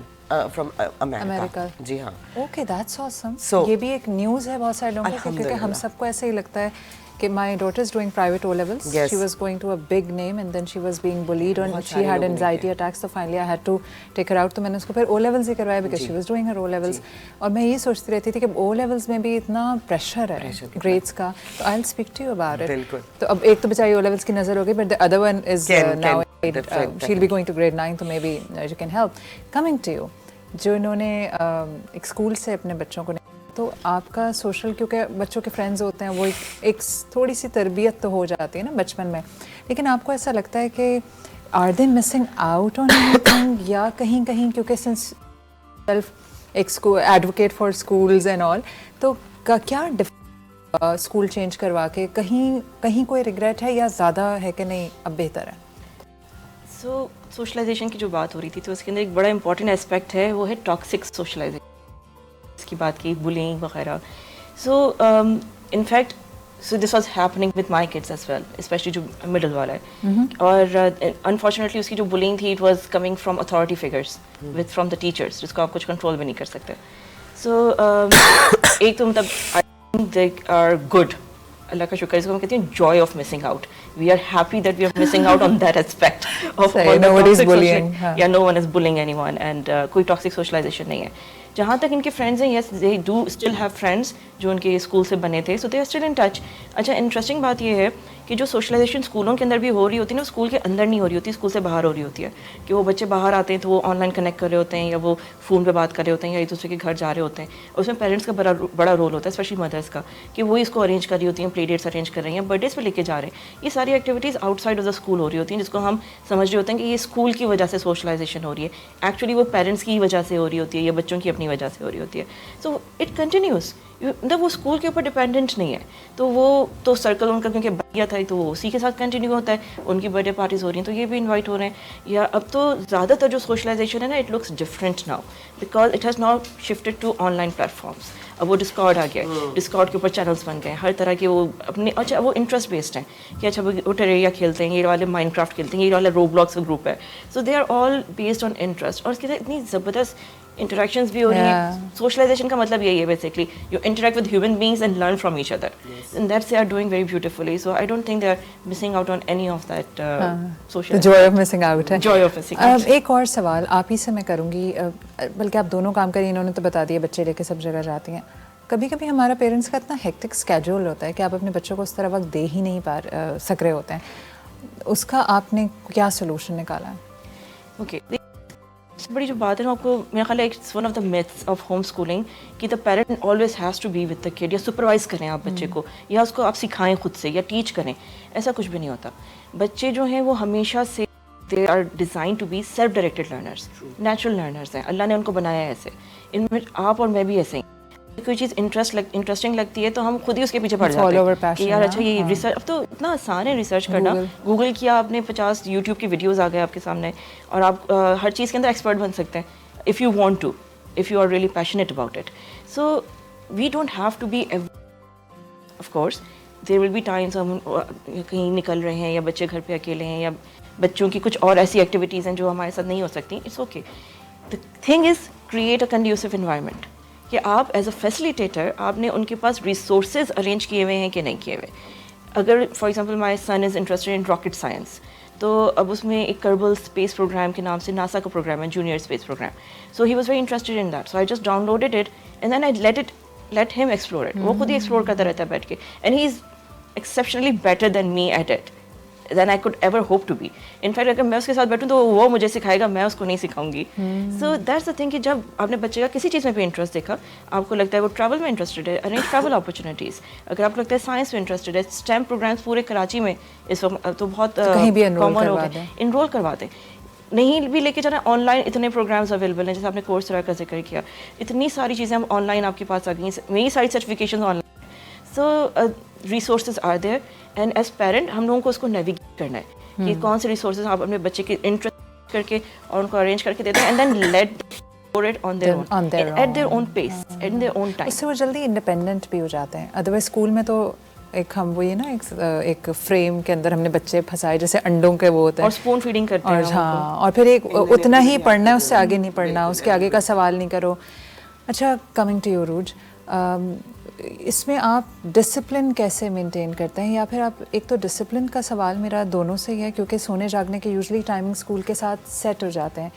जी हाँ. Okay that's awesome. ये भी एक news है बहुत सारे लोगों को क्योंकि हम सबको ऐसे ही लगता है कि my daughter is doing private O levels. Yes. She was going to a big name and then she was being bullied and she had anxiety attacks. So finally I had to take her out. तो मैंने उसको फिर O levels ही करवाया because she was doing her O levels. और मैं ये सोचती रहती थी कि O levels में भी इतना प्रेशर है grades का. तो I'll speak to you about it. बिल्कुल. तो अब एक तो बेचारी O levels की नज़र हो गई, but the other one is now she'll be going to grade 9, तो maybe you can help. Coming to you, जो इन्होंने एक स्कूल से अपने बच्चों को, तो आपका सोशल, क्योंकि बच्चों के फ्रेंड्स होते हैं, वो एक थोड़ी सी तरबियत तो हो जाती है ना बचपन में, लेकिन आपको ऐसा लगता है कि are they missing out on anything या कहीं क्योंकि सिंस सेल्फ एक school advocate for schools and all, तो क्या स्कूल चेंज करवा के कहीं कोई रिग्रेट है या ज़्यादा है कि नहीं अब बेहतर है. सो सोशलाइजेशन की जो बात हो रही थी तो उसके अंदर एक बड़ा इंपॉर्टेंट एस्पेक्ट है, वो है टॉक्सिक सोशलाइजेशन. इसकी बात की बुलिंग वगैरह. So in fact So this was happening with my kids as well, especially जो middle वाला है. और unfortunately उसकी जो bullying थी, it was coming from authority figures, from the teachers, जिसको आप कुछ control भी नहीं कर सकते. So एक तो मतलब I think they are good. अल्लाह का शुक्र, इसको हम कहते हैं joy of missing out. We are happy that we are missing out on that aspect of all the nobody's toxic bullying. Yeah, no one is bullying anyone and कोई toxic socialization नहीं है. जहाँ तक इनके फ्रेंड्स हैं, yes they do still have friends जो उनके school से बने थे, so they are still in touch. अच्छा, इंटरेस्टिंग बात ये है कि जो सोशलाइजेशन स्कूलों के अंदर भी हो रही होती है ना, स्कूल के अंदर नहीं हो रही होती, स्कूल से बाहर हो रही होती है. कि वो बच्चे बाहर आते हैं तो वो ऑनलाइन कनेक्ट कर रहे होते हैं, या वो फ़ोन पे बात कर रहे होते हैं, या एक दूसरे के घर जा रहे होते हैं. और उसमें पेरेंट्स का बड़ा रोल होता है, स्पेशली मदर्स का, कि वो इसको अरेंज कर रही होती हैं, प्ले डेट्स अरेंज कर रही हैं, बर्थडेज पे लेके जा रहे हैं. ये सारी activities outside of the school हो रही होती हैं, जिसको हम समझ रहे होते हैं कि ये स्कूल की वजह से सोशलाइजेशन हो रही है. एक्चुअली वो पेरेंट्स की वजह से हो रही होती है, या बच्चों की अपनी वजह से हो रही होती है. सो इट कंटिन्यूस, मतलब वो स्कूल के ऊपर डिपेंडेंट नहीं है. तो वो तो सर्कल उनका क्योंकि बढ़िया था, तो वो उसी के साथ कंटिन्यू होता है. उनकी बर्थडे पार्टीज हो रही हैं तो ये भी इनवाइट हो रहे हैं. या अब तो ज़्यादातर जो सोशलाइजेशन है ना, it looks different now because it has not shifted to online platforms. अब वो डिस्कॉर्ड आ गया, डिस्कॉर्ड के ऊपर चैनल्स बन गए, हर तरह के वो अपने, अच्छा वो इंटरेस्ट बेस्ड हैं कि अच्छा वो टेरेरिया खेलते हैं, ये वाले माइनक्राफ्ट खेलते हैं, ये वाला रोब्लॉक्स का ग्रुप है. So they are all based on interest. और इसके साथ इतनी ज़बरदस्त इंटरेक्शंस भी हो रही हैं. सोशलाइजेशन का मतलब यही है basically, you interact with human beings and learn from each other, and that's they are doing very beautifully. So I don't think they are missing out on any of that social joy of missing out है. Joy of missing out. एक और सवाल आप ही से मैं करूँगी, बल्कि आप दोनों काम करिए, इन्होंने तो बता दिया बच्चे लेके सब जगह जाती हैं. कभी कभी हमारा पेरेंट्स का इतना हेक्टिक स्केड्यूल होता है कि आप अपने बच्चों को उस तरह वक्त दे ही नहीं सक रहे होते हैं. उसका आपने क्या सोल्यूशन निकाला है? ओके, सबसे बड़ी जो बात है ना, आपको मेरा ख्याल है it's one of the myths of home schooling कि the parent always has to be with the kid, या सुपरवाइज करें आप बच्चे को, या उसको आप सिखाएं खुद से, या टीच करें. ऐसा कुछ भी नहीं होता. बच्चे जो हैं वो हमेशा से they are design to be self directed learners, natural learners हैं. अल्लाह ने उनको बनाया है ऐसे. इनमें आप और मैं भी ऐसे ही, कोई चीज़ इंटरेस्टिंग लगती है तो हम खुद ही उसके पीछे पड़ जाते हैं कि यार अच्छा ये रिसर्च. अब तो इतना आसान है रिसर्च करना. गूगल किया आपने, 50 यूट्यूब की वीडियोस आ गए आपके सामने, और आप हर चीज़ के अंदर एक्सपर्ट बन सकते हैं if you want to, if you are really passionate about it. So we don't have to be, of course there will be times हम कहीं निकल रहे हैं, या बच्चे घर पे अकेले हैं, या बच्चों की कुछ और ऐसी एक्टिविटीज़ हैं जो हमारे साथ नहीं हो सकती. It's okay. The thing is create a conducive environment, कि आप एज अ फैसिलिटेटर आपने उनके पास रिसोर्सेज अरेंज किए हुए हैं कि नहीं किए हुए. अगर for example my son is interested in rocket science, तो अब उसमें एक कर्बल स्पेस प्रोग्राम के नाम से नासा का प्रोग्राम है, junior space programme. So he was very interested in that, so I just downloaded it and then I let him explore it. वो खुद ही एक्सप्लोर करता रहता है बैठ के, and he is exceptionally better than me at it than I could ever hope to be. In fact, अगर मैं उसके साथ बैठूँ तो वो मुझे सिखाएगा, मैं उसको नहीं सिखाऊंगी. So that's the thing कि जब आपने बच्चे का किसी चीज़ में भी इंटरेस्ट देखा, आपको लगता है वो ट्रैवल में इंटरेस्टेड है, अरेंज ट्रैवल अपॉर्चुनिटीज़. अगर आपको लगता है साइंस में इंटरेस्टेड है, स्टेम प्रोग्राम्स पूरे कराची में इस वक्त तो बहुत कॉमन हो गए, इनरोल करवा दें. नहीं भी लेके जाना, ऑनलाइन इतने प्रोग्राम्स अवेलेबल हैं, जैसे आपने कोर्सेरा का जिक्र किया, इतनी सारी चीज़ें हम ऑनलाइन आपके पास आ गई हैं, मेरी सारी certification online. So resources are there, and as parent हम लोगों को उसको नेविगेट करना है कि कौन से रिसोर्सेज आप अपने बच्चे के इंटरेस्ट करके और उनको अरेंज करके देते हैं, and then let it on their own at their own pace, at their own time. उससे वो जल्दी इंडिपेंडेंट भी हो जाते हैं. अदरवाइज स्कूल में तो एक हम वो ये ना एक फ्रेम के अंदर हमने बच्चे फंसाए, जैसे अंडों के वो होते हैं, और स्पून फीडिंग करते हैं. हाँ, और फिर एक उतना ही पढ़ना है, उससे आगे नहीं पढ़ना, उसके आगे का सवाल नहीं करो. अच्छा, कमिंग टू यू रूज, इसमें आप डिसिप्लिन कैसे मेंटेन करते हैं? या फिर आप, एक तो डिसिप्लिन का सवाल मेरा दोनों से ही है, क्योंकि सोने जागने के यूजुअली टाइमिंग स्कूल के साथ सेट हो जाते हैं.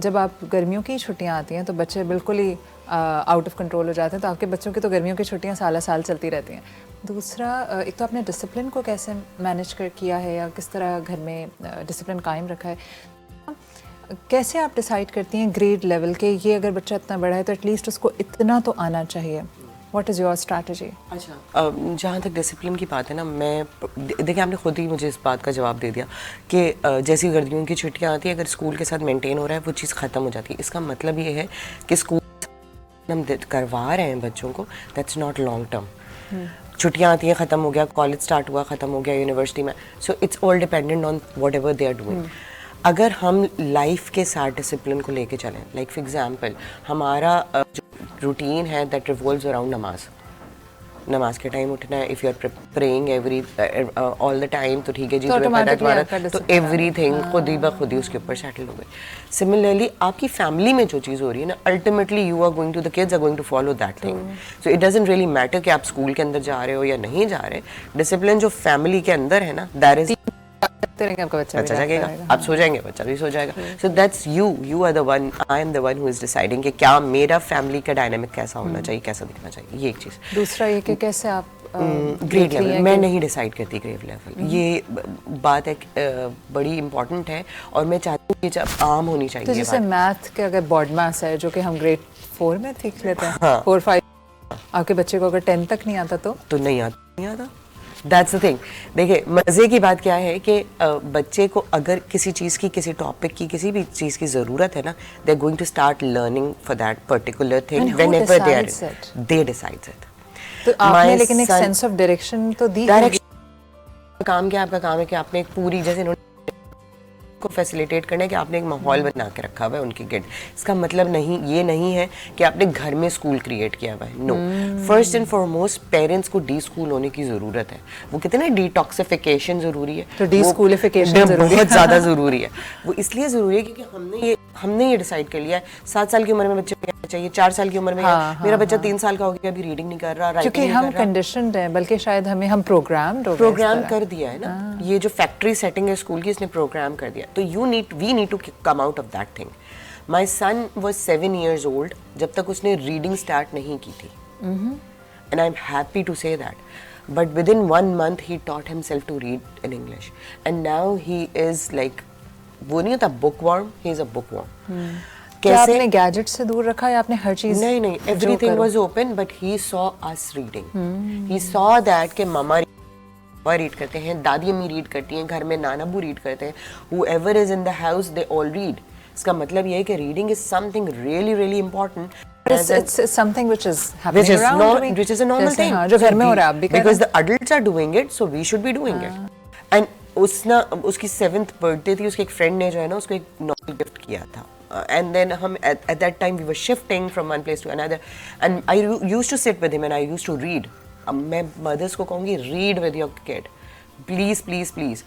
जब आप गर्मियों की छुट्टियां आती हैं तो बच्चे बिल्कुल ही आउट ऑफ कंट्रोल हो जाते हैं, तो आपके बच्चों की तो गर्मियों की छुट्टियां साल चलती रहती हैं. दूसरा, एक तो आपने डिसिप्लिन को कैसे मैनेज किया है, या किस तरह घर में डिसिप्लिन कायम रखा है? कैसे आप डिसाइड करती हैं ग्रेड लेवल के, ये अगर बच्चा इतना बड़ा है तो एटलीस्ट उसको इतना तो आना चाहिए? What is your strategy? अच्छा, जहाँ तक डिसिप्लिन की बात है ना, मैं देखिए आपने खुद ही मुझे इस बात का जवाब दे दिया कि जैसी गर्मियों की छुट्टियाँ आती है, अगर स्कूल के साथ मेंटेन हो रहा है वो चीज़ ख़त्म हो जाती है. इसका मतलब ये है कि स्कूल हम करवा रहे हैं बच्चों को, दैट्स नॉट लॉन्ग टर्म. छुट्टियाँ आती हैं, ख़त्म हो गया, कॉलेज स्टार्ट हुआ, ख़त्म हो गया यूनिवर्सिटी में. So it's all dependent on whatever they are doing. अगर हम लाइफ के साथ डिसिप्लिन को लेके चलें, लाइक फॉर एग्जांपल हमारा जो रूटीन है दैट रिवॉल्व्स अराउंड नमाज, नमाज के टाइम उठना है, if you are praying every all the time तो ठीक है जी, तो तुम्हें पता है automatically आपका तुम्हारा तो discipline एवरीथिंग खुद ही ब खुद ही उसके ऊपर सेटल हो गई। सिमिलरली आपकी फैमिली में जो चीज़ हो रही है ना, ultimately you are going to, the kids are going to follow that thing. So it doesn't really matter कि आप स्कूल के अंदर जा रहे हो या नहीं जा रहे, डिसिप्लिन जो फैमिली के अंदर है ना, दैट इज आपका बच्चा बच्चा जागेगा, आप सो जाएंगे, बच्चा भी सो जाएगा। So that's you are the one, I am the one who is deciding कि क्या मेरा फैमिली का डायनामिक कैसा होना चाहिए, कैसा दिखना चाहिए, ये एक चीज़। दूसरा ये कि कैसे आप ग्रेड लेवल मैं नहीं डिसाइड करती, ग्रेड लेवल ये बात एक बड़ी इंपॉर्टेंट है और मैं चाहती हूँ कि जब आम होनी चाहिए। तो जैसे मैथ के अगर बोर्ड मैथ्स है जो कि हम ग्रेड 4 में सीख लेते हैं, हाँ। 4 5, आपके बच्चे को अगर 10 तक नहीं आता तो नहीं आता। That's the thing. देखिए मज़े की बात क्या है कि बच्चे को अगर किसी चीज़ की, किसी टॉपिक की, किसी भी चीज़ की ज़रूरत है ना, they are going to start learning for that particular thing whenever they decides it. तो आपने लेकिन एक सेंस ऑफ डायरेक्शन तो दी। डायरेक्शन काम क्या, आपका काम है कि आपने एक पूरी, जैसे इन्होंने को फैसिलिटेट करना है कि आपने एक माहौल बना के रखा हुआ है उनके गिड। इसका मतलब नहीं ये नहीं है कि आपने घर में स्कूल क्रिएट किया हुआ है, no. First and foremost parents को डी स्कूल होने की ज़रूरत है। वो कहते हैं ना डिटॉक्सिफिकेशन ज़रूरी है, तो डी स्कूलिफिकेशन बहुत ज़्यादा ज़रूरी है। वो इसलिए ज़रूरी है क्योंकि हमने ये डिसाइड कर लिया है 7 साल की उम्र में बच्चे को चाहिए, 4 साल की उम्र में मेरा बच्चा 3 साल का हो गया, अभी रीडिंग नहीं कर रहा, क्योंकि हम कंडीशनड हैं, बल्कि शायद हम प्रोग्राम कर दिया है ना। ये जो फैक्ट्री सेटिंग है स्कूल की, इसने प्रोग्राम कर दिया। तो we need to come out of that thing. My son was 7 years old जब तक उसने रीडिंग स्टार्ट नहीं की थी, and I am happy to say that. But within 1 month he taught himself to read in English, and now he is like, वो नहीं होता bookworm, he is a bookworm. क्या आपने गैजेट से दूर रखा या आपने हर चीज? नहीं, everything was open, but he saw us reading. He saw that कि मामा रीड करते हैं, दादी अम्मी रीड करती हैं, घर में नाना बू रीड करते हैं, whoever is in the house they all read. इसका मतलब ये है कि reading is something really really important. It's something which is happening around, which is a normal thing. जो घर में हो रहा है, आप भी कर रहे हैं. Because the adults are doing it, so we should be doing it. And उसकी 7th birthday थी, उसके एक फ्रेंड ने जो है ना उसको एक नॉवल गिफ्ट किया था, and then हम at that time we were shifting from one place to another, and I used to sit with him and I used to read. अब मैं मदर्स को कहूँगी read with your kid, please.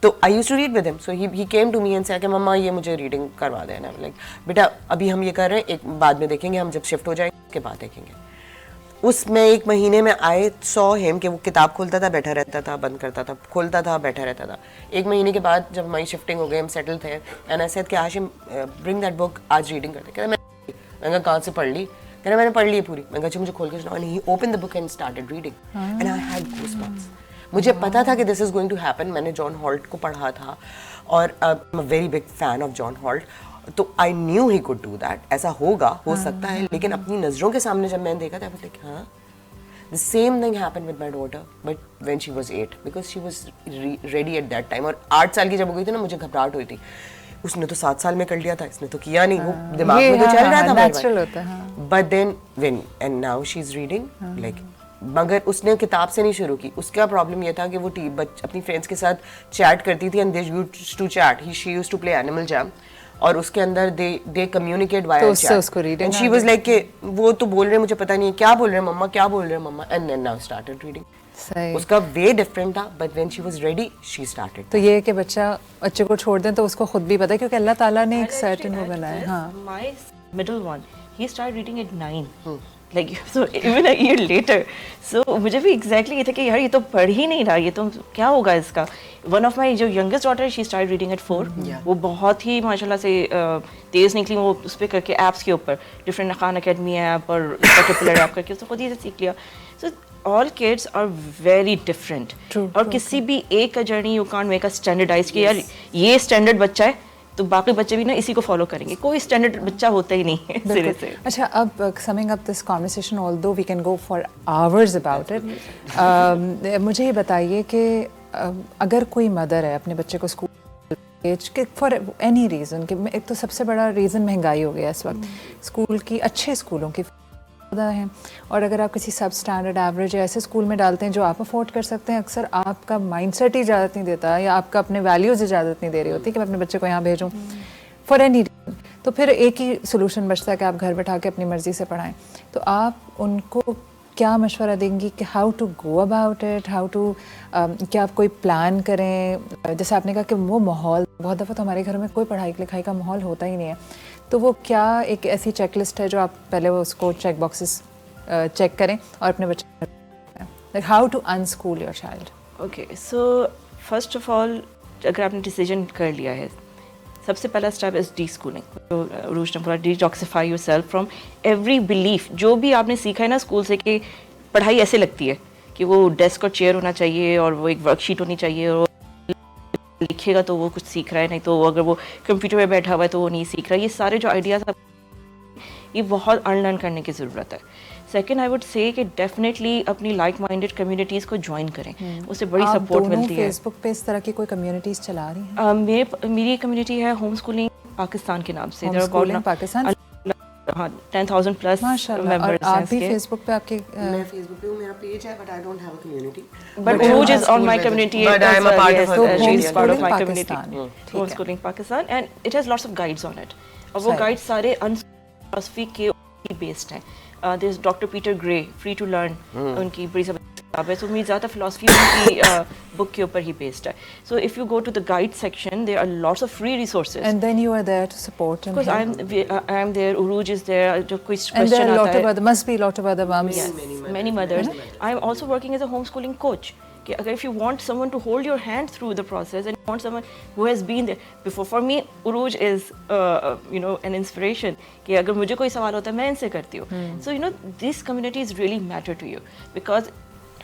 तो I used to read with him, so he came to me and said कि मम्मा ये मुझे reading करवा देना। लाइक बेटा अभी हम ये कर रहे हैं, एक बाद में देखेंगे, हम जब शिफ्ट हो जाएंगे उसके बाद देखेंगे। उसमें 1 महीने में आई सॉ हिम कि वो किताब खोलता था, बैठा रहता था, बंद करता था, खोलता था, बैठा रहता था। 1 महीने के बाद जब हमारी शिफ्टिंग हो गई, हम सेटल थे, एंड आई सेड कि आशिम ब्रिंग दैट बुक, आज रीडिंग करते। कहता मैंने कहाँ से पढ़ ली? कहना मैंने पढ़ ली है पूरी। मैंने कहा अच्छा मुझे खोल के सुनाओ। And he opened the book and started reading, and I had goosebumps. मुझे पता था कि this is going to happen. मैंने जॉन हॉल्ट को पढ़ा था और I am a very big fan of John Holt, तो I knew he could do that. ऐसा होगा, हो सकता है, लेकिन अपनी नज़रों के सामने जब मैंने देखा था, आई लाइक हाँ, the same thing happened with my daughter, but when she was 8, because she was ready at that time. और 8 साल की जब हो गई थी ना, मुझे घबराहट हुई थी। उसने तो 7 साल में कर लिया था, इसने तो किया नहीं। वो दिमाग में तो चल रहा था, नेचुरल होता है। But then when and now she's reading like, मगर उसने किताब से नहीं शुरू की। उसका प्रॉब्लम ये था कि वो अपनी फ्रेंड्स के साथ चैट करती थी, and they used to chat. She used to play Animal Jam, और उसके अंदर they communicate via chat. And she was like कि वो तो बोल रहे हैं, मुझे पता नहीं है क्या बोल रहे हैं मम्मा, क्या बोल रहे हैं मम्मा, and then now started reading. सही। उसका वे डिफरेंट था, but when she was ready, she started. तो ये कि बच्चे को छोड़ दें तो उसको खुद भी पता है, क्योंकि अल्लाह ताला ने एक सर्टेन वो बनाया है। हाँ। My middle one, he started reading at 9. Like so even a year later. So मुझे भी exactly ये था कि यार ये तो पढ़ ही नहीं रहा, ये तो क्या होगा इसका। One of my जो youngest daughter, she started reading at 4. वो बहुत ही माशाल्लाह से तेज़ निकली। वो उस पर करके ऐप्स के ऊपर डिफरेंट खान अकेडमी ऐप और पर्टिकुलर ऐप करके उसने खुद ही सीख लिया। So all kids are very different. और किसी भी एक का journey you can't make a standardized कि यार ये स्टैंडर्ड बच्चा है तो बाकी बच्चे भी ना इसी को फॉलो करेंगे। कोई स्टैंडर्ड बच्चा होता ही नहीं है सिरे से। अच्छा, अब summing up this conversation, although we can go for hours about it, मुझे ये बताइए कि अगर कोई मदर है अपने बच्चे को स्कूल एज के फॉर एनी रीज़न, कि एक तो सबसे बड़ा रीज़न महंगाई हो गया इस वक्त, स्कूल की अच्छे स्कूलों की हैं, और अगर आप किसी सब स्टैंडर्ड एवरेज ऐसे स्कूल में डालते हैं जो आप अफोर्ड कर सकते हैं, अक्सर आपका माइंडसेट ही इजाज़त नहीं देता या आपका अपने वैल्यूज़ इजाज़त नहीं दे रही होती कि मैं अपने बच्चे को यहाँ भेजूँ फॉर एनी रीज़न, तो फिर एक ही सोल्यूशन बचता है कि आप घर बैठा के अपनी मर्ज़ी से पढ़ाएं। तो आप उनको क्या मशवरा देंगी कि how to go about it, how to क्या आप कोई प्लान करें? जैसे आपने कहा कि वो माहौल, बहुत दफ़ा तो हमारे घर में कोई पढ़ाई लिखाई का माहौल होता ही नहीं है, तो वो क्या एक ऐसी चेकलिस्ट है जो आप पहले वो उसको चेक बॉक्सेस चेक करें और अपने बच्चे, like how to unschool your child? Okay, so first of all अगर आपने डिसीजन कर लिया है, सबसे पहला स्टेप इज डी स्कूलिंग. तो रूज ने बोला detoxify your self from every belief. जो भी आपने सीखा है ना स्कूल से कि पढ़ाई ऐसे लगती है कि वो डेस्क और चेयर होना चाहिए और वो एक वर्कशीट होनी चाहिए और लिखेगा तो वो कुछ सीख रहा है, नहीं तो अगर वो कंप्यूटर पे बैठा हुआ है तो वो नहीं सीख रहा है. ये सारे जो आइडियाज़ ये बहुत अनलर्न करने की ज़रूरत है. सेकेंड आई वुड से कि डेफिनेटली अपनी लाइक माइंडेड कम्युनिटीज़ को ज्वाइन करें, उससे बड़ी सपोर्ट मिलती है. फेसबुक पे इस तरह की कोई कम्युनिटीज़ चला रही हैं? मेरी कम्युनिटी है होम स्कूलिंग पाकिस्तान के नाम से. होमस्कूलिंग पाकिस्तान, हाँ 10,000 प्लस और आप भी फेसबुक पे आपके मैं फेसबुक पे हूँ, मेरा पेज है, but I don't have a community. But Uruj is on my community. But I am a part of her. She is part of my Homeschooling community. Pakistan. Homeschooling Pakistan, and it has lots of guides on it. और वो guides सारे philosophy के based हैं. There's Dr. Peter Gray, Free to Learn. उनकी बड़ी ज़बरदस्त किताब है. So मेरी ज़्यादा philosophy उनकी book के ऊपर ही based है. So if you go to the guide section, there are lots of free resources. And then you are there to support him. Because I am there. Uruj is there. जो कोई question And there are आता है. must be lot of other moms. Yes, many mothers. I am also working as a homeschooling coach. कि अगर if you want someone to hold your hand through the process and you want someone who has been there before, for me Uruj is an inspiration कि अगर मुझे कोई सवाल होता है मैं इनसे करती हूँ. So these communities really matter to you because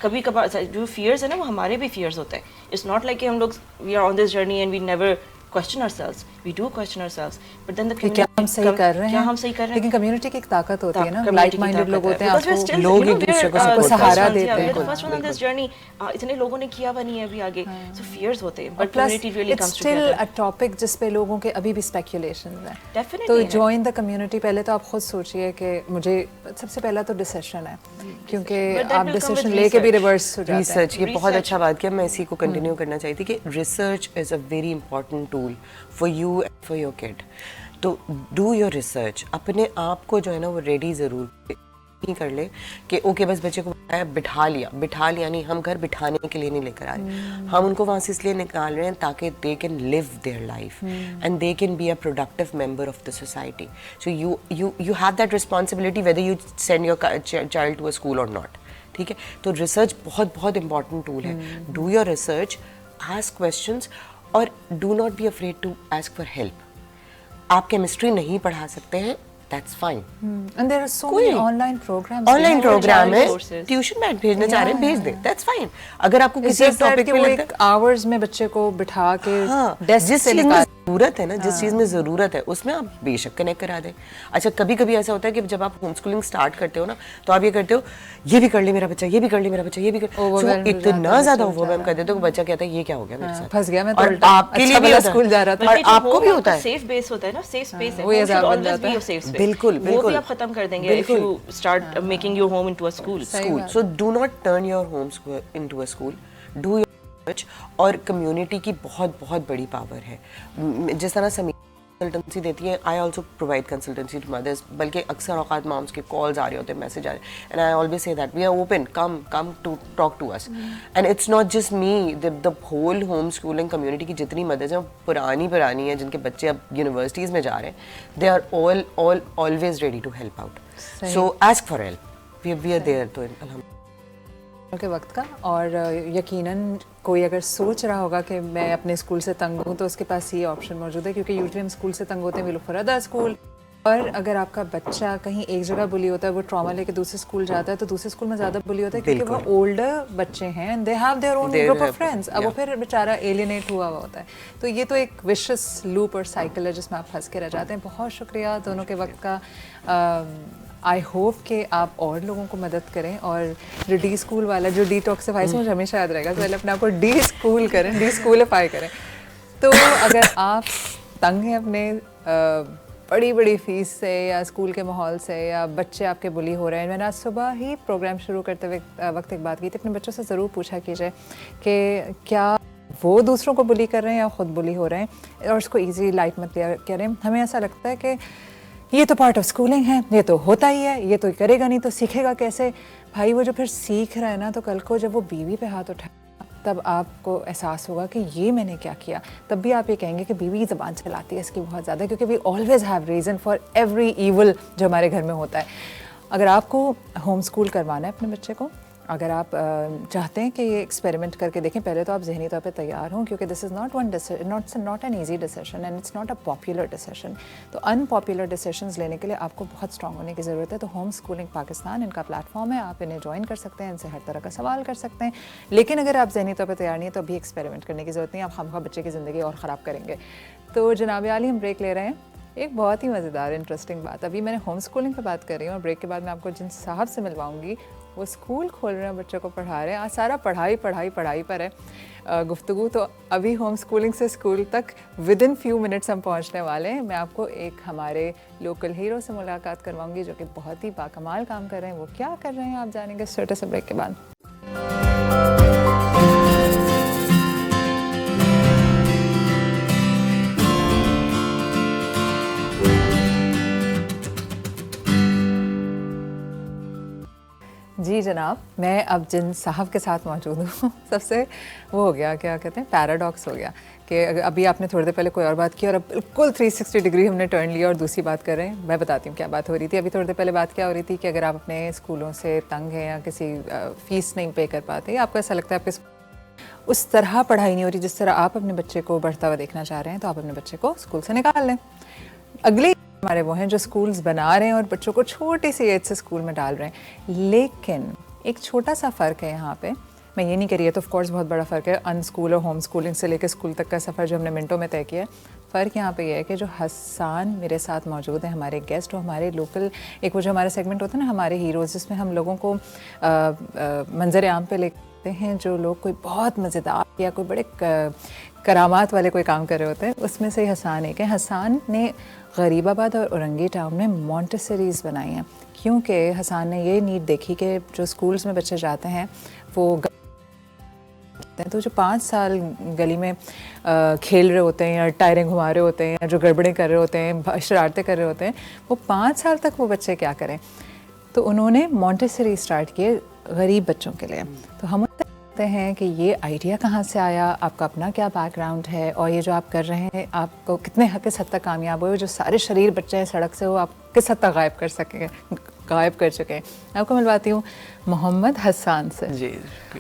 कभी कभार जो fears है ना वो हमारे भी fears होते हैं. It's not like कि हम लोग we are on this journey and we never question ourselves. We do question ourselves, but then the community क्या हम सही कर रहे हैं? क्या हम सही कर रहे हैं? लेकिन कम्युनिटी की एक ताकत होती है ना, community लाइक की माइंडेड ताकत लोग है. होते हैं, Because we're आपको still, लोग you know, एक दूसरे को we're, support सहारा first ones, देते yeah, हैं. we're the first one on this journey. इतने लोगों ने किया हुआ नहीं है अभी आगे, so fears होते हैं, but plus community really it's comes still together. A topic जिस पे लोगों के अभी भी स्पेकुलेशंस हैं. Definitely तो है. Join the community. पहले तो आप खुद सोचिए कि मुझे सबसे पहला तो डिसीजन है, क्योंकि But that आप will come with डिसीजन लेके भी research. रिवर्स हो जाते हैं. रिसर्च, ये बहुत Research. अच्छा बात किया. मैं इसी को कंटिन्यू करना चाहती थी कि research is a very important tool for you and for your kid. तो डू योर रिसर्च. अपने आप को जो है ना वो रेडी ज़रूर नहीं कर ले कि ओके बस बच्चे को बिठा लिया नहीं. हम घर बिठाने के लिए नहीं लेकर आ रहे, हम उनको वहाँ से इसलिए निकाल रहे हैं ताकि they can live their life and they can be a productive member of the society. So you have that responsibility whether you send your child to a school और नॉट. ठीक है, तो रिसर्च बहुत बहुत इंपॉर्टेंट टूल है. Do your research, ask questions और do not be afraid to ask for help. आप chemistry नहीं पढ़ा सकते हैं, that's fine. And there are so many online programs. Online program है, courses. ट्यूशन बैच भेजना चाह रहे हैं भेज दें, दैट्स फाइन. अगर आपको इस किसी एक टॉपिक पे लगता एक आवर्स में बच्चे को बिठा के है डेस्क जिस से चीज में निकाल. जरूरत है ना, जिस चीज में जरूरत है उसमें आप बेशक कनेक्ट करा दें. अच्छा, कभी कभी ऐसा होता है कि जब आप होम स्कूलिंग स्टार्ट करते हो ना तो आप ये करते हो, ये भी कर ले मेरा बच्चा, ये भी कर ले मेरा बच्चा, ये भी कर. Overwhelmed हो जाता इतना है, ज्यादा बच्चा ओवरवेलम कर देते हो कि बच्चा कहता है ये क्या हो गया मेरे साथ, फंस गया मैं तो और उल्टा. आपके लिए अच्छा भी भला होता है. स्कूल जा रहा था. और आपको भी होता है. सेफ बेस होता है ना, सेफ स्पेस है. वो ये Home should ज़्यादा बन always जाता be है. your safe space. बिल्कुल, वो भी बिल्कुल. आप खत्म कर देंगे if you start making your home into a school. School. So do not turn your home school into a school. Do your research. और कम्युनिटी की बहुत बहुत बड़ी पावर है. जिस तरह समीर कंसल्टेंसी देती है, I also provide consultancy to mothers. बल्कि अक्सर औकात मॉम्स के कॉल्स आ रहे होते हैं, मैसेज आ रहे हैं, and I always say that we are open, come to talk to us. And it's not just me, the whole home schooling community की जितनी मदर्स हैं पुरानी हैं, जिनके बच्चे अब यूनिवर्सिटीज़ में जा रहे हैं, they are all always ready to help out. So ask for help, we are there. तो अल्हम्दुलिल्लाह के वक्त का. और यकीनन कोई अगर सोच रहा होगा कि मैं अपने स्कूल से तंग हूँ तो उसके पास ये ऑप्शन मौजूद है, क्योंकि यूजुअली हम स्कूल से तंग होते हैं, we look for other school. और अगर आपका बच्चा कहीं एक जगह बुली होता है, वो ट्रॉमा लेके दूसरे स्कूल जाता है, तो दूसरे स्कूल में ज़्यादा बुली होता है क्योंकि वो ओल्डर बच्चे हैं and they have their own group of friends. अब वो फिर बेचारा एलियनेट हुआ होता है. तो ये तो एक विशियस लूप और साइकिल है जिसमें आप फंस के रह जाते हैं. बहुत शुक्रिया दोनों के वक्त का. आई होप कि आप और लोगों को मदद करें. और जो डी स्कूल वाला जो डिटॉक्सिफाई से मुझे हमेशा याद रहेगा, पहले अपने आप को डी स्कूल करें, डी स्कूलिफाई करें. तो अगर आप तंग हैं अपने बड़ी फीस से या स्कूल के माहौल से, या बच्चे आपके बुली हो रहे हैं, मैंने आज सुबह ही प्रोग्राम शुरू करते वक्त एक बात की थी, अपने बच्चों से ज़रूर पूछा कीजिए कि क्या वो दूसरों को बुली कर रहे हैं या ख़ुद बुली हो रहे हैं, और उसको ईजी लाइट मत लिया करें. हमें ऐसा लगता है कि ये तो पार्ट ऑफ स्कूलिंग है, ये तो होता ही है, ये तो करेगा नहीं तो सीखेगा कैसे। भाई वो जो फिर सीख रहा है ना, तो कल को जब वो बीवी पे हाथ उठाए तब आपको एहसास होगा कि ये मैंने क्या किया। तब भी आप ये कहेंगे कि बीवी ज़बान चलाती है इसकी बहुत ज़्यादा, क्योंकि we always have reason for every evil जो हमारे घर में होता है। अगर आपको होम स्कूल करवाना है अपने बच्चे को, अगर आप चाहते हैं कि ये एक्सपेरिमेंट करके देखें, पहले तो आप जहनी तौर पे तैयार हों, क्योंकि this is not an easy decision and it's not a popular decision. तो अनपॉपुलर डिसीजंस लेने के लिए आपको बहुत स्ट्रांग होने की ज़रूरत है। तो होम स्कूलिंग पाकिस्तान इनका प्लेटफॉर्म है, आप इन्हें ज्वाइन कर सकते हैं, इनसे हर तरह का सवाल कर सकते हैं। लेकिन अगर आप जहनी तौर पर तैयार नहीं है तो अभी एक्सपेरिमेंट करने की ज़रूरत नहीं, आप खामखा बच्चे की ज़िंदगी और ख़राब करेंगे। तो जनाब आली, हम ब्रेक ले रहे हैं। एक बहुत ही मज़ेदार इंटरेस्टिंग बात, अभी मैंने होम स्कूलिंग पर बात कर रही हूँ और ब्रेक के बाद मैं आपको जिन साहब से मिलवाऊंगी वो स्कूल खोल रहे हैं, बच्चों को पढ़ा रहे हैं। आज सारा पढ़ाई पर है गुफ्तगू। तो अभी होम स्कूलिंग से स्कूल तक विद इन फ्यू मिनट्स हम पहुँचने वाले हैं। मैं आपको एक हमारे लोकल हीरो से मुलाकात करवाऊँगी जो कि बहुत ही बाकमाल काम कर रहे हैं। वो क्या कर रहे हैं आप जानेंगे छोटे से ब्रेक के बाद। जी जनाब, मैं अब जिन साहब के साथ मौजूद हूँ सबसे वो हो गया, क्या कहते हैं, पैराडॉक्स हो गया कि अभी आपने थोड़ी देर पहले कोई और बात की और अब बिल्कुल 360 डिग्री हमने टर्न लिया और दूसरी बात कर रहे हैं। मैं बताती हूँ क्या बात हो रही थी। अभी थोड़ी देर पहले बात क्या हो रही थी कि अगर आप अपने स्कूलों से तंग हैं या किसी फ़ीस नहीं पे कर पाते, आपको ऐसा लगता है आपके उस तरह पढ़ाई नहीं हो रही जिस तरह आप अपने बच्चे को बढ़ता हुआ देखना चाह रहे हैं, तो आप अपने बच्चे को स्कूल से निकाल लें। अगले हमारे वो हैं जो स्कूल्स बना रहे हैं और बच्चों को छोटी सी एज से स्कूल में डाल रहे हैं। लेकिन एक छोटा सा फ़र्क है यहाँ पे, मैं ये नहीं कह रही है, तो ऑफ कोर्स बहुत बड़ा फ़र्क है अन स्कूल और होम स्कूलिंग से लेकर स्कूल तक का सफ़र जो हमने मिनटों में तय किया है। फ़र्क यहाँ पे ये है कि जो हसन मेरे साथ मौजूद हैं, हमारे गेस्ट, और हमारे लोकल, एक वो जो हमारे सेगमेंट होता है ना हमारे हीरोज़, जिसमें हम लोगों को मंजर आम पे लेते हैं, जो लोग कोई बहुत मज़ेदार या कोई बड़े करामात वाले कोई काम कर रहे होते हैं, उसमें से हसन एक है। हसन ने गरीबाबाद और औरंगी टाउन में मॉन्टेसरीज़ बनाई हैं, क्योंकि हसन ने ये नीड देखी कि जो स्कूल्स में बच्चे जाते हैं वो तो जो 5 साल गली में खेल रहे होते हैं या टायरें घुमा रहे होते हैं या जो गड़बड़ें कर रहे होते हैं, शरारतें कर रहे होते हैं, वो 5 साल तक वो बच्चे क्या करें। तो उन्होंने मॉन्टेसरी स्टार्ट किए गरीब बच्चों के लिए। तो हम कहते हैं कि ये आइडिया कहाँ से आया, आपका अपना क्या बैकग्राउंड है, और ये जो आप कर रहे हैं आपको किस हद तक कामयाब हुए, जो सारे शरीर बच्चे हैं सड़क से वो आप किस हद तक गायब कर चुके हैं। आपको मिलवाती हूँ मोहम्मद हसन से। जी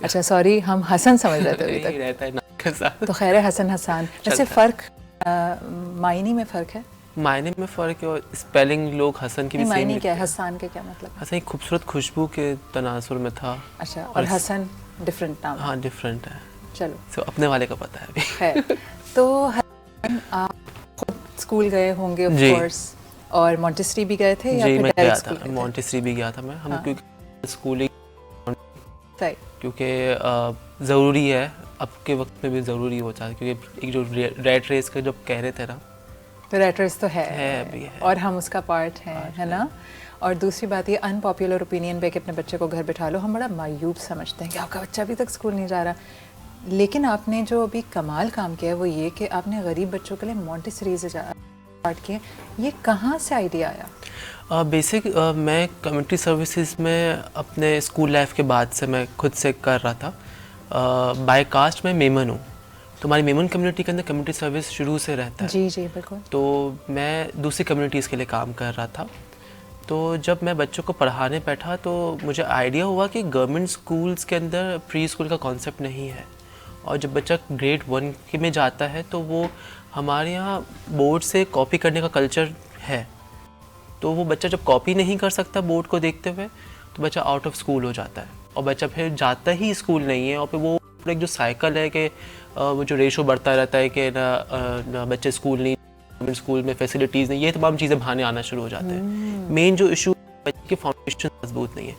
अच्छा, सॉरी हम हसन समझ रहे थे अभी तक, रहता है ना तो खैर है हसन। वैसे फ़र्क मायने में फ़र्क है, मायने में फ़र्क है और स्पेलिंग लोग हसन की भी सेम मायने क्या है, हसन के क्या मतलब? हसन एक खूबसूरत खुशबू के तनासुर में था। अच्छा, और हसन डिफरेंट नाम? हाँ डिफरेंट है। चलो so, अपने वाले का पता है अभी। है तो आप खुद स्कूल गए होंगे ऑफ कोर्स, और मॉन्टेसरी भी गए थे? जी मैं गया था, मॉन्टेसरी भी गया था मैं। हम क्योंकि स्कूलिंग क्योंकि ज़रूरी है, अब के वक्त में भी ज़रूरी हो जाता है, क्योंकि एक जो रेट रेस का जब कह रहे थे ना, तो रेट रेस तो है अभी है और हम उसका पार्ट हैं, है ना। और दूसरी बात ये अनपॉपुलर ओपिनियन पे कि अपने बच्चे को घर बिठा लो, हम बड़ा मायूब समझते हैं कि आपका बच्चा अभी तक स्कूल नहीं जा रहा। लेकिन आपने जो अभी कमाल काम किया है वो ये कि आपने गरीब बच्चों के लिए मॉन्टेसरीज़ स्टार्ट किए। ये कहाँ से आइडिया आया? बेसिक मैं कम्युनिटी सर्विसेज में अपने स्कूल लाइफ के बाद से मैं खुद से कर रहा था। बाय कास्ट मैं मेमन हूँ, तो हमारी मेमन कम्युनिटी के अंदर कम्युनिटी सर्विस शुरू से रहता है। जी जी बिल्कुल। तो मैं दूसरी कम्युनिटीज़ के लिए काम कर रहा था। तो जब मैं बच्चों को पढ़ाने बैठा तो मुझे आइडिया हुआ कि गवर्नमेंट स्कूल्स के अंदर प्री स्कूल का कॉन्सेप्ट नहीं है, और जब बच्चा ग्रेड 1 में जाता है तो वो हमारे यहाँ बोर्ड से कॉपी करने का कल्चर है। तो वो बच्चा जब कॉपी नहीं कर सकता बोर्ड को देखते हुए तो बच्चा आउट ऑफ स्कूल हो जाता है, और बच्चा फिर जाता ही स्कूल नहीं है, और फिर वो एक जो साइकिल है कि वो जो रेशो बढ़ता रहता है कि ना बच्चे स्कूल नहीं, स्कूल में फैसिलिटीज़ नहीं, ये तमाम चीज़ें बहाने आना शुरू हो जाते हैं। मेन जो इशू बच्चे की फाउंडेशन मजबूत नहीं है।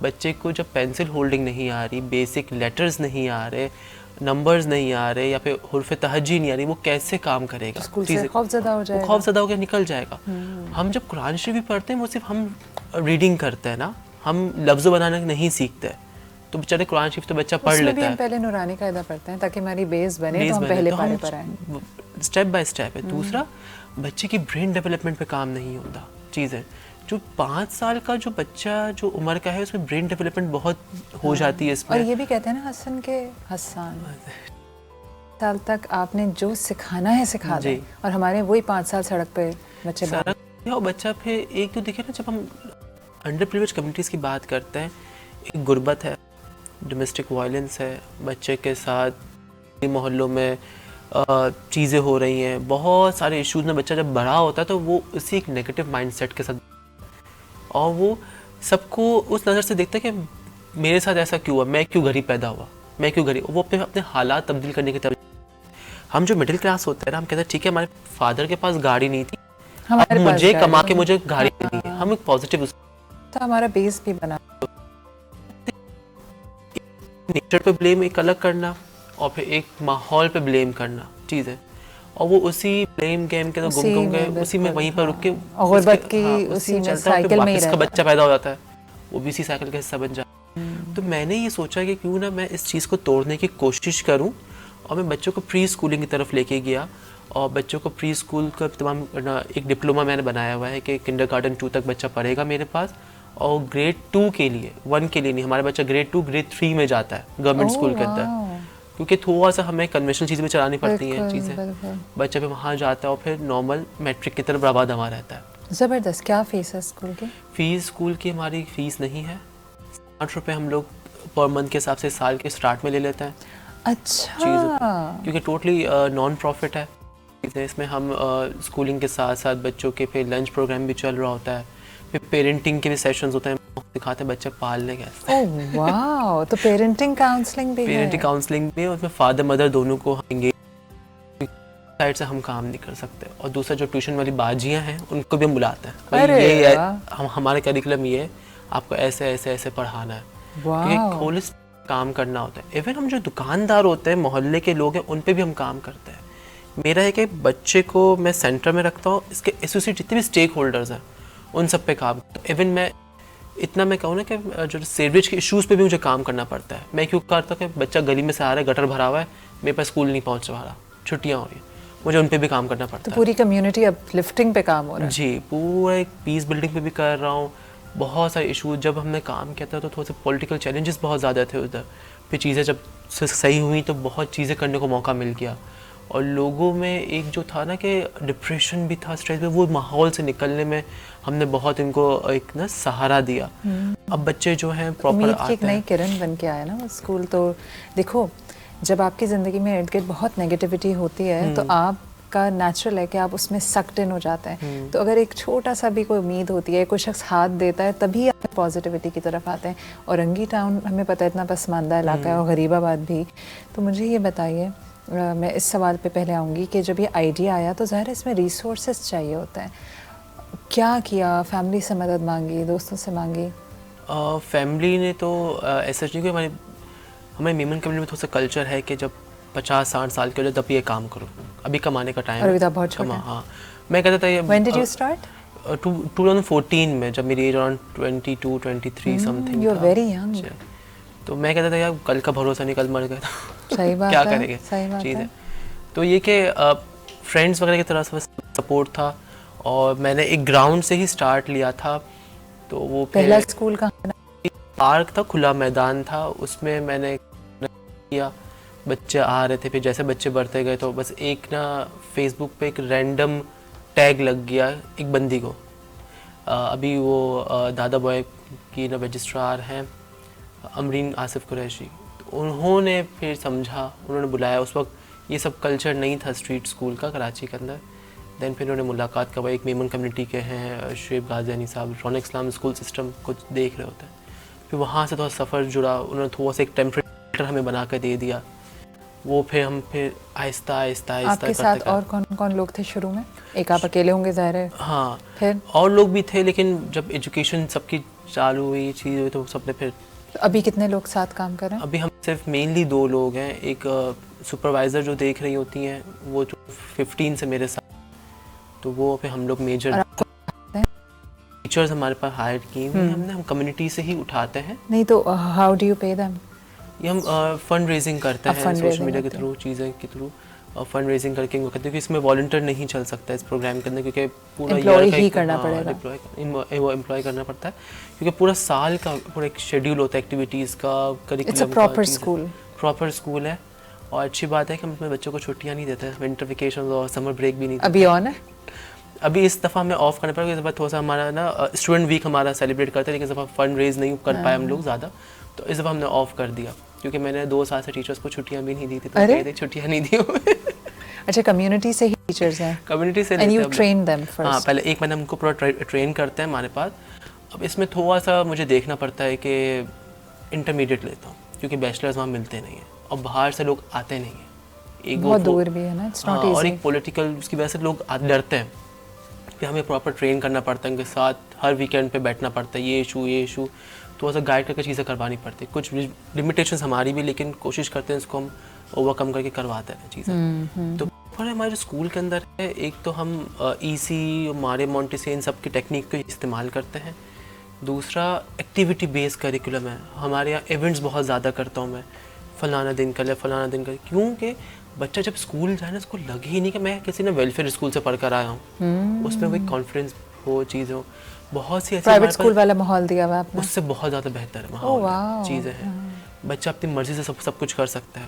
बच्चे को जब पेंसिल होल्डिंग नहीं आ रही, बेसिक लेटर्स नहीं आ रहे, नंबर्स नहीं आ रहे, या फिर हुर्फ तहज्जी नहीं आ रही, वो कैसे काम करेगा? चीज़ें खौफज़दा हो जाएगा, खौफज़दा होकर निकल जाएगा। हम जब कुरान शरीफ भी पढ़ते हैं वो सिर्फ हम रीडिंग करते हैं ना, हम लफ्ज़ बनाना नहीं सीखते। तो बेचारे कुरान शरीफ तो बच्चा पढ़ लेता है। हम पहले नूरानी कायदा पढ़ते हैं ताकि हमारी बेस बने, तो हम पहले पर आएं। स्टेप बाय स्टेप है। दूसरा, बच्चे की ब्रेन डेवलपमेंट पे काम नहीं होता, चीज़ है। जो 5 साल का जो बच्चा जो उम्र का है उसमें ब्रेन डेवलपमेंट बहुत हो जाती है इसमें। और ये भी कहते हैं ना हसन साल तक आपने जो सिखाना है सिखा दें, और हमारे वही 5 साल सड़क पे बच्चे और बच्चा फिर एक तो देखिए ना, जब हम अंडर प्रिविलेज कम्युनिटीज़ की बात करते हैं, एक गुर्बत है, डोमेस्टिक वायलेंस है, बच्चे के साथ मोहल्लों में चीज़ें हो रही हैं, बहुत सारे इश्यूज़ में बच्चा जब बड़ा होता है तो वो उसी एक नेगेटिव माइंडसेट के साथ, और वो सबको उस नज़र से देखता है कि मेरे साथ ऐसा क्यों हुआ, मैं क्यों गरीब पैदा हुआ, मैं क्यों गरीब। वो अपने हालात तब्दील करने की तरफ, हम जो मिडिल क्लास होते हैं ना, हम कहते हैं ठीक है हमारे फादर के पास गाड़ी नहीं थी, अब मुझे कमा के मुझे गाड़ी देनी है, हम एक पॉजिटिव तो हमारा बेस भी बना। नेचर पे ब्लेम एक अलग करना और फिर एक माहौल पे ब्लेम करना चीज़ है, और वो उसी ब्लेम गेम के तो गुम गए, उसी में वहीं पर रुक के गुर्बत की उसी में साइकिल में ही इसका बच्चा पैदा हो जाता है, वो भी इसी साइकिल का हिस्सा बन जाता है। तो मैंने ये सोचा कि क्यों ना मैं इस चीज़ को तोड़ने की कोशिश करूं, और मैं बच्चों को प्री स्कूलिंग की तरफ लेके गया, और बच्चों को प्री स्कूल का तमाम एक डिप्लोमा मैंने बनाया हुआ है कि किंडरगार्टन 2 तक बच्चा पढ़ेगा मेरे पास, और ग्रेड 2 के लिए, 1 के लिए नहीं, हमारा बच्चा ग्रेड 2 ग्रेड 3 में जाता है गवर्नमेंट स्कूल के अंदर, क्योंकि थोड़ा सा हमें कन्वेंशनल चीज़ें भी चलानी पड़ती हैं चीज़ें, बच्चा फिर वहाँ जाता है और फिर नॉर्मल मैट्रिक की तरफ बर्बाद हमारा रहता है। ज़बरदस्त। क्या फ़ीस है स्कूल की? फ़ीस स्कूल की हमारी फ़ीस नहीं है, 60 रुपये हम लोग पर मंथ के हिसाब से साल के स्टार्ट में ले लेते हैं। अच्छा। क्योंकि टोटली नॉन प्रॉफिट है, इसमें हम स्कूलिंग के साथ साथ बच्चों के फिर लंच प्रोग्राम भी चल रहा होता है, फिर पेरेंटिंग के भी सेशंस होते हैं, दिखाते हैं बच्चे पालने कैसे। ओह वाह, तो पेरेंटिंग काउंसलिंग भी है? पेरेंटिंग काउंसलिंग भी, उसमें फादर मदर दोनों को एंगेज, साइड से हम काम नहीं कर सकते, और दूसरा जो ट्यूशन वाली बाजियाँ हैं उनको भी हम बुलाते हैं, भाई ये है हमारे करिकुलम, ये आपको ऐसे ऐसे ऐसे पढ़ाना है, एक होलिस्टिक काम करना होता है। इवन हम जो दुकानदार होते हैं, मोहल्ले के लोग हैं, उन पे भी हम काम करते हैं। मेरा है कि बच्चे को मैं सेंटर में रखता हूँ, इसके एसोसिएट जितने भी स्टेक होल्डर्स हैं उन सब पे काम करता हूँ। इवन मैं इतना मैं कहूँ ना कि जो सीवरेज के इश्यूज़ पे भी मुझे काम करना पड़ता है। मैं क्यों करता हूँ कि बच्चा गली में से आ रहा है, गटर भरा हुआ है, मेरे पास स्कूल नहीं पहुँच पा रहा, छुट्टियाँ हो रही हैं, मुझे उन पे भी काम करना पड़ता है। तो पूरी कम्युनिटी अपलिफ्टिंग पे काम हो रहा है? जी, पूरा एक पीस बिल्डिंग पे भी कर रहा हूँ। बहुत सारे इशूज़ जब हमने काम किया था तो थोड़े से पॉलिटिकल चैलेंजेस बहुत ज़्यादा थे उधर, फिर चीज़ें जब सही हुई तो बहुत चीज़ें करने को मौका मिल गया, और लोगों में एक जो था ना कि डिप्रेशन भी था, स्ट्रेस भी, वो माहौल से निकलने में हमने बहुत इनको एक ना सहारा दिया। अब बच्चे जो हैं प्रॉपर आते हैं, एक नई किरण बन के आया ना वो स्कूल। तो देखो, जब आपकी ज़िंदगी में इर्द गिर्द बहुत नेगेटिविटी होती है तो आपका नेचुरल है कि आप उसमें सक्ड इन हो जाते हैं। तो अगर एक छोटा सा भी कोई उम्मीद होती है, कोई शख्स हाथ देता है, तभी आप पॉजिटिविटी की तरफ आते हैं। और रंगी टाउन हमें पता है इतना पसमानदा इलाका है, और गरीबाबाद भी। तो मुझे ये बताइए, मैं इस सवाल पे पहले आऊँगी कि जब ये आइडिया आया तो ज़ाहिर है इसमें रिसोर्सेज चाहिए होते हैं, क्या किया? फैमिली से मदद मांगी, दोस्तों से मांगी? फैमिली ने तो ऐसा नहीं कि हमारे मेमन कम्युनिटी में थोड़ा सा कल्चर है कि जब 50-60 साल के हो जाए तब ये काम करो, अभी कमाने का टाइम है। बहुत छोटा। हाँ, मैं कहता था ये When did you start? 2014 में, जब मेरी age around 22-23 something. You are very young. तो मैं कहता था यार कल का भरोसा नहीं, कल मर गया तो सही बात क्या है, करेंगे, सही बात चीज़ है। है। तो ये कि फ्रेंड्स वगैरह की तरफ से सपोर्ट था, और मैंने एक ग्राउंड से ही स्टार्ट लिया था। तो वो पहला स्कूल का पार्क था, खुला मैदान था, उसमें मैंने किया, बच्चे आ रहे थे, फिर जैसे बच्चे बढ़ते गए तो बस एक ना फेसबुक पे एक रैंडम टैग लग गया एक बंदी को। अभी वो दादा बॉय की ना रजिस्ट्रार हैं अमरीन आसिफ कुरैशी, तो उन्होंने फिर समझा, उन्होंने बुलाया। उस वक्त ये सब कल्चर नहीं था स्ट्रीट स्कूल का कराची के अंदर। दैन फिर उन्होंने मुलाकात करवाई, एक मेमन कम्युनिटी के हैं शुएब गाज़ियानी साहब, रौनक इस्लाम स्कूल सिस्टम कुछ देख रहे होते हैं। फिर वहाँ से थोड़ा सफ़र जुड़ा, उन्होंने थोड़ा सा एक टेम्परेचर हमें बना कर दे दिया। वो फिर हम फिर आहिस्ता आहिस्ता आपके साथ और कौन कौन लोग थे शुरू में? एक आप अकेले होंगे ज़ाहिर है। हाँ, फिर और लोग भी थे, लेकिन जब एजुकेशन सबकी चालू हुई, चीज़ हुई, तो सबने फिर। अभी कितने लोग साथ काम कर रहे हैं? अभी हम सिर्फ मेनली 2 लोग हैं। एक सुपरवाइज़र जो देख रही होती हैं, वो जो 15 से मेरे साथ, तो वो फिर हम लोग मेजर टीचर्स हमारे पास हायर की हुई हमने, हम कम्युनिटी से ही उठाते हैं। नहीं तो how do you pay them? ये हम फंड रेजिंग करते हैं सोशल मीडिया के थ्रू, चीज़ें के थ्रू। फंड रेजिंग करके वो करते हैं, क्योंकि इसमें वॉलंटियर नहीं चल सकता इस प्रोग्राम के अंदर, क्योंकि पूरा Employee का ही एक- करना हाँ, पड़ेगा। वो एम्प्लॉय करना पड़ता है, क्योंकि पूरा साल का पूरा एक शेड्यूल होता है एक्टिविटीज़ का, it's a curriculum proper school. Proper school है। और अच्छी बात है कि हम अपने बच्चों को छुट्टियाँ नहीं देते, विंटर वेकेशन और समर ब्रेक भी नहीं देते। अभी ऑन है? अभी इस दफ़ा हमें ऑफ करना पड़ेगा, इस दफ़ा थोड़ा सा हमारा ना स्टूडेंट वीक हमारा सेलिब्रेट करते हैं, लेकिन इस दफ़ा फंड रेज नहीं कर पाए हम लोग ज़्यादा, तो इस दफ़ा हमने ऑफ कर दिया, क्योंकि मैंने 2 साल से टीचर्स को छुट्टियाँ भी नहीं दी थी, तो अरे? कहते छुट्टियाँ नहीं दी हुई। अच्छा, कम्युनिटी से ही टीचर्स हैं? कम्युनिटी से एंड लेते यू हैं हम। ट्रेन देम हाँ, फर्स्ट? पहले 1 महीना हमको पूरा ट्रेन करते हैं हमारे पास। अब इसमें थोड़ा सा मुझे देखना पड़ता है कि इंटरमीडिएट लेता हूँ, क्योंकि बैचलर्स वहाँ मिलते नहीं हैं और बाहर से लोग आते नहीं हैं। एक बहुत वो- दूर भी है ना, इट्स नॉट और इजी। एक पॉलिटिकल उसकी वजह से लोग डरते हैं कि हमें प्रॉपर ट्रेन करना पड़ता है, उनके साथ हर वीकेंड पे बैठना पड़ता है, ये इशू थोड़ा सा गाइड करके चीज़ें करवानी पड़ती है। कुछ लिमिटेशंस हमारी भी, लेकिन कोशिश करते हैं इसको हम ओवरकम करके करवाते हैं चीज़ें। तो पर हमारे स्कूल के अंदर है, एक तो हम ईसी, मारे मोंटेसे, इन सब की टेक्निक को इस्तेमाल करते हैं। दूसरा एक्टिविटी बेस्ड करिकुलम है हमारे यहाँ। इवेंट्स बहुत ज़्यादा करता हूँ मैं, फलाना दिन कर ले, फलाना दिन कर, क्योंकि बच्चा जब स्कूल जाए ना, उसको लगे ही नहीं कि मैं किसी ने वेलफेयर स्कूल से पढ़ कर आया हूँ। उसमें वो कॉन्फिडेंस हो, चीज़ हो। बहुत सी ऐसी प्राइवेट हमारे स्कूल पास- वाला माहौल दिया हुआ आपने? उससे बहुत ज़्यादा बेहतर ओह, माहौल वाओ। चीज़ें हैं। बच्चा अपनी मर्ज़ी से सब कुछ कर सकता है।